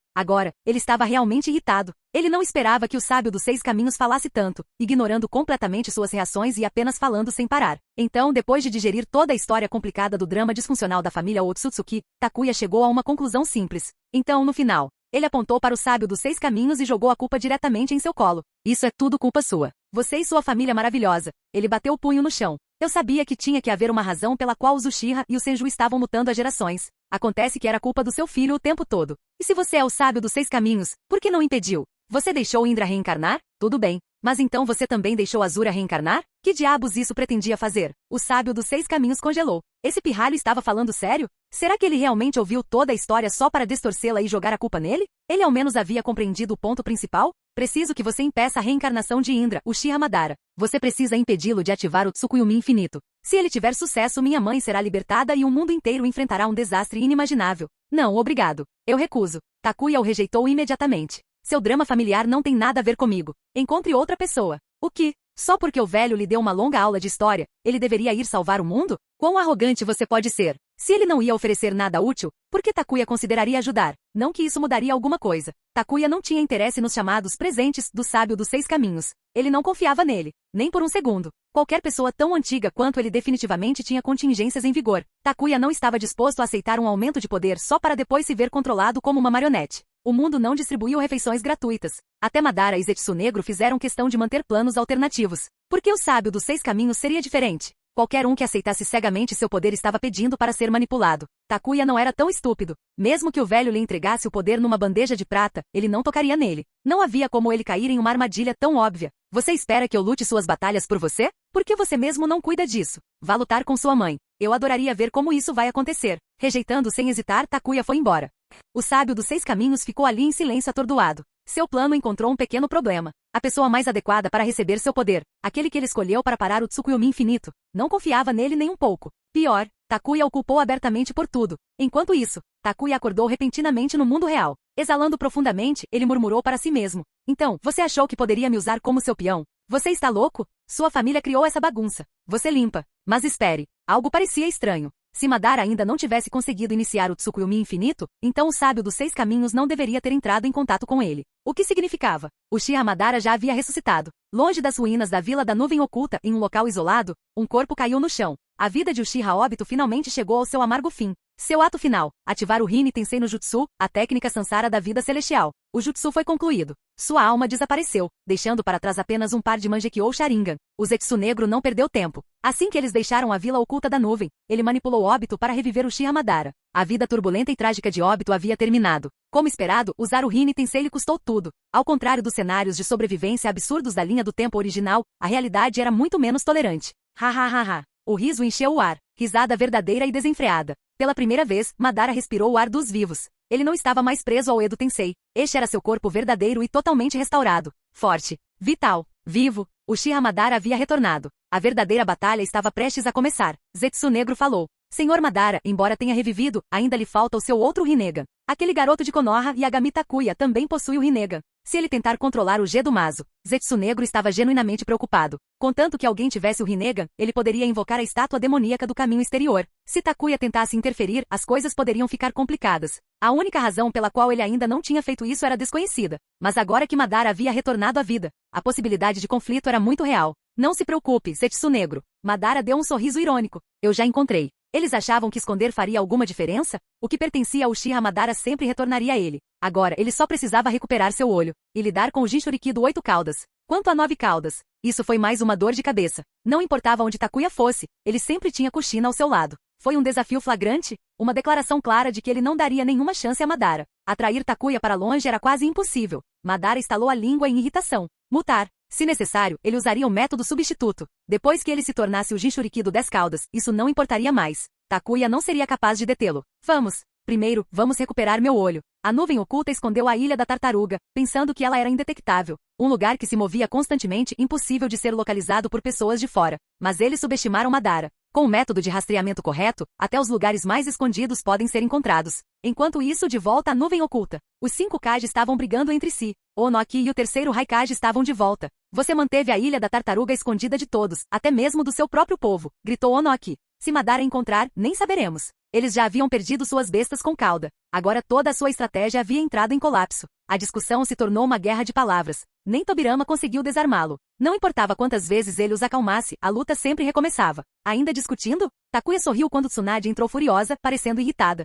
ele estava realmente irritado. Ele não esperava que o sábio dos 6 caminhos falasse tanto, ignorando completamente suas reações e apenas falando sem parar. Então, depois de digerir toda a história complicada do drama disfuncional da família Otsutsuki, Takuya chegou a uma conclusão simples. Então, no final, ele apontou para o sábio dos 6 caminhos e jogou a culpa diretamente em seu colo. Isso é tudo culpa sua. Você e sua família maravilhosa. Ele bateu o punho no chão. Eu sabia que tinha que haver uma razão pela qual os Uchiha e o Senju estavam lutando há gerações. Acontece que era culpa do seu filho o tempo todo. E se você é o sábio dos 6 caminhos, por que não impediu? Você deixou Indra reencarnar? Tudo bem. Mas então você também deixou Azura reencarnar? Que diabos isso pretendia fazer? O sábio dos 6 caminhos congelou. Esse pirralho estava falando sério? Será que ele realmente ouviu toda a história só para distorcê-la e jogar a culpa nele? Ele ao menos havia compreendido o ponto principal? Preciso que você impeça a reencarnação de Indra, Uchiha Madara. Você precisa impedi-lo de ativar o Tsukuyomi infinito. Se ele tiver sucesso, minha mãe será libertada e o mundo inteiro enfrentará um desastre inimaginável. Não, obrigado. Eu recuso. Takuya o rejeitou imediatamente. Seu drama familiar não tem nada a ver comigo. Encontre outra pessoa. O que? Só porque o velho lhe deu uma longa aula de história, ele deveria ir salvar o mundo? Quão arrogante você pode ser? Se ele não ia oferecer nada útil, por que Takuya consideraria ajudar? Não que isso mudaria alguma coisa. Takuya não tinha interesse nos chamados presentes do sábio dos 6 caminhos. Ele não confiava nele, nem por um segundo. Qualquer pessoa tão antiga quanto ele definitivamente tinha contingências em vigor. Takuya não estava disposto a aceitar um aumento de poder só para depois se ver controlado como uma marionete. O mundo não distribuiu refeições gratuitas. Até Madara e Zetsu Negro fizeram questão de manter planos alternativos. Por que o sábio dos 6 caminhos seria diferente? Qualquer um que aceitasse cegamente seu poder estava pedindo para ser manipulado. Takuya não era tão estúpido. Mesmo que o velho lhe entregasse o poder numa bandeja de prata, ele não tocaria nele. Não havia como ele cair em uma armadilha tão óbvia. Você espera que eu lute suas batalhas por você? Por que você mesmo não cuida disso? Vá lutar com sua mãe. Eu adoraria ver como isso vai acontecer. Rejeitando sem hesitar, Takuya foi embora. O sábio dos 6 caminhos ficou ali em silêncio atordoado. Seu plano encontrou um pequeno problema. A pessoa mais adequada para receber seu poder, aquele que ele escolheu para parar o Tsukuyomi infinito, não confiava nele nem um pouco. Pior, Takuya o culpou abertamente por tudo. Enquanto isso, Takuya acordou repentinamente no mundo real. Exalando profundamente, ele murmurou para si mesmo. Então, você achou que poderia me usar como seu peão? Você está louco? Sua família criou essa bagunça. Você limpa. Mas espere, algo parecia estranho. Se Madara ainda não tivesse conseguido iniciar o Tsukuyomi infinito, então o sábio dos 6 caminhos não deveria ter entrado em contato com ele. O que significava? Uchiha Madara já havia ressuscitado. Longe das ruínas da Vila da Nuvem Oculta, em um local isolado, um corpo caiu no chão. A vida de Uchiha Obito finalmente chegou ao seu amargo fim. Seu ato final, ativar o Rin Tensei no Jutsu, a técnica Sansara da vida celestial. O Jutsu foi concluído. Sua alma desapareceu, deixando para trás apenas um par de Mangekyou Sharingan. O Zetsu Negro não perdeu tempo. Assim que eles deixaram a Vila Oculta da Nuvem, ele manipulou Obito para reviver Uchiha Madara. A vida turbulenta e trágica de Obito havia terminado. Como esperado, usar o Rin Tensei lhe custou tudo. Ao contrário dos cenários de sobrevivência absurdos da linha do tempo original, a realidade era muito menos tolerante. Ha ha ha ha. O riso encheu o ar. Risada verdadeira e desenfreada. Pela primeira vez, Madara respirou o ar dos vivos. Ele não estava mais preso ao Edo Tensei. Este era seu corpo verdadeiro e totalmente restaurado. Forte. Vital. Vivo. Uchiha Madara havia retornado. A verdadeira batalha estava prestes a começar. Zetsu Negro falou. Senhor Madara, embora tenha revivido, ainda lhe falta o seu outro Rinnegan. Aquele garoto de Konoha Yagami Takuya também possui o Rinnegan. Se ele tentar controlar o G do Mazo, Zetsu Negro estava genuinamente preocupado. Contanto que alguém tivesse o Rinnegan, ele poderia invocar a estátua demoníaca do caminho exterior. Se Takuya tentasse interferir, as coisas poderiam ficar complicadas. A única razão pela qual ele ainda não tinha feito isso era desconhecida. Mas agora que Madara havia retornado à vida, a possibilidade de conflito era muito real. Não se preocupe, Zetsu Negro. Madara deu um sorriso irônico. Eu já encontrei. Eles achavam que esconder faria alguma diferença? O que pertencia a Uchiha Madara sempre retornaria a ele. Agora, ele só precisava recuperar seu olho e lidar com o Jinchuriki do 8 caudas. Quanto a 9 caudas, isso foi mais uma dor de cabeça. Não importava onde Takuya fosse, ele sempre tinha Kushina ao seu lado. Foi um desafio flagrante, uma declaração clara de que ele não daria nenhuma chance a Madara. Atrair Takuya para longe era quase impossível. Madara estalou a língua em irritação. Mutar. Se necessário, ele usaria o método substituto. Depois que ele se tornasse o Jinchuriki do 10 caudas, isso não importaria mais. Takuya não seria capaz de detê-lo. Vamos. Primeiro, vamos recuperar meu olho. A nuvem oculta escondeu a Ilha da Tartaruga, pensando que ela era indetectável. Um lugar que se movia constantemente, impossível de ser localizado por pessoas de fora. Mas eles subestimaram Madara. Com o método de rastreamento correto, até os lugares mais escondidos podem ser encontrados. Enquanto isso, de volta à nuvem oculta, os 5 Kage estavam brigando entre si. Onoki e o terceiro Raikage estavam de volta. Você manteve a Ilha da Tartaruga escondida de todos, até mesmo do seu próprio povo, gritou Onoki. Se Madara encontrar, nem saberemos. Eles já haviam perdido suas bestas com cauda. Agora toda a sua estratégia havia entrado em colapso. A discussão se tornou uma guerra de palavras. Nem Tobirama conseguiu desarmá-lo. Não importava quantas vezes ele os acalmasse, a luta sempre recomeçava. Ainda discutindo? Takuya sorriu quando Tsunade entrou furiosa, parecendo irritada.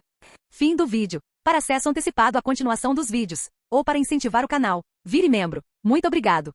Fim do vídeo. Para acesso antecipado à continuação dos vídeos, ou para incentivar o canal, vire membro. Muito obrigado.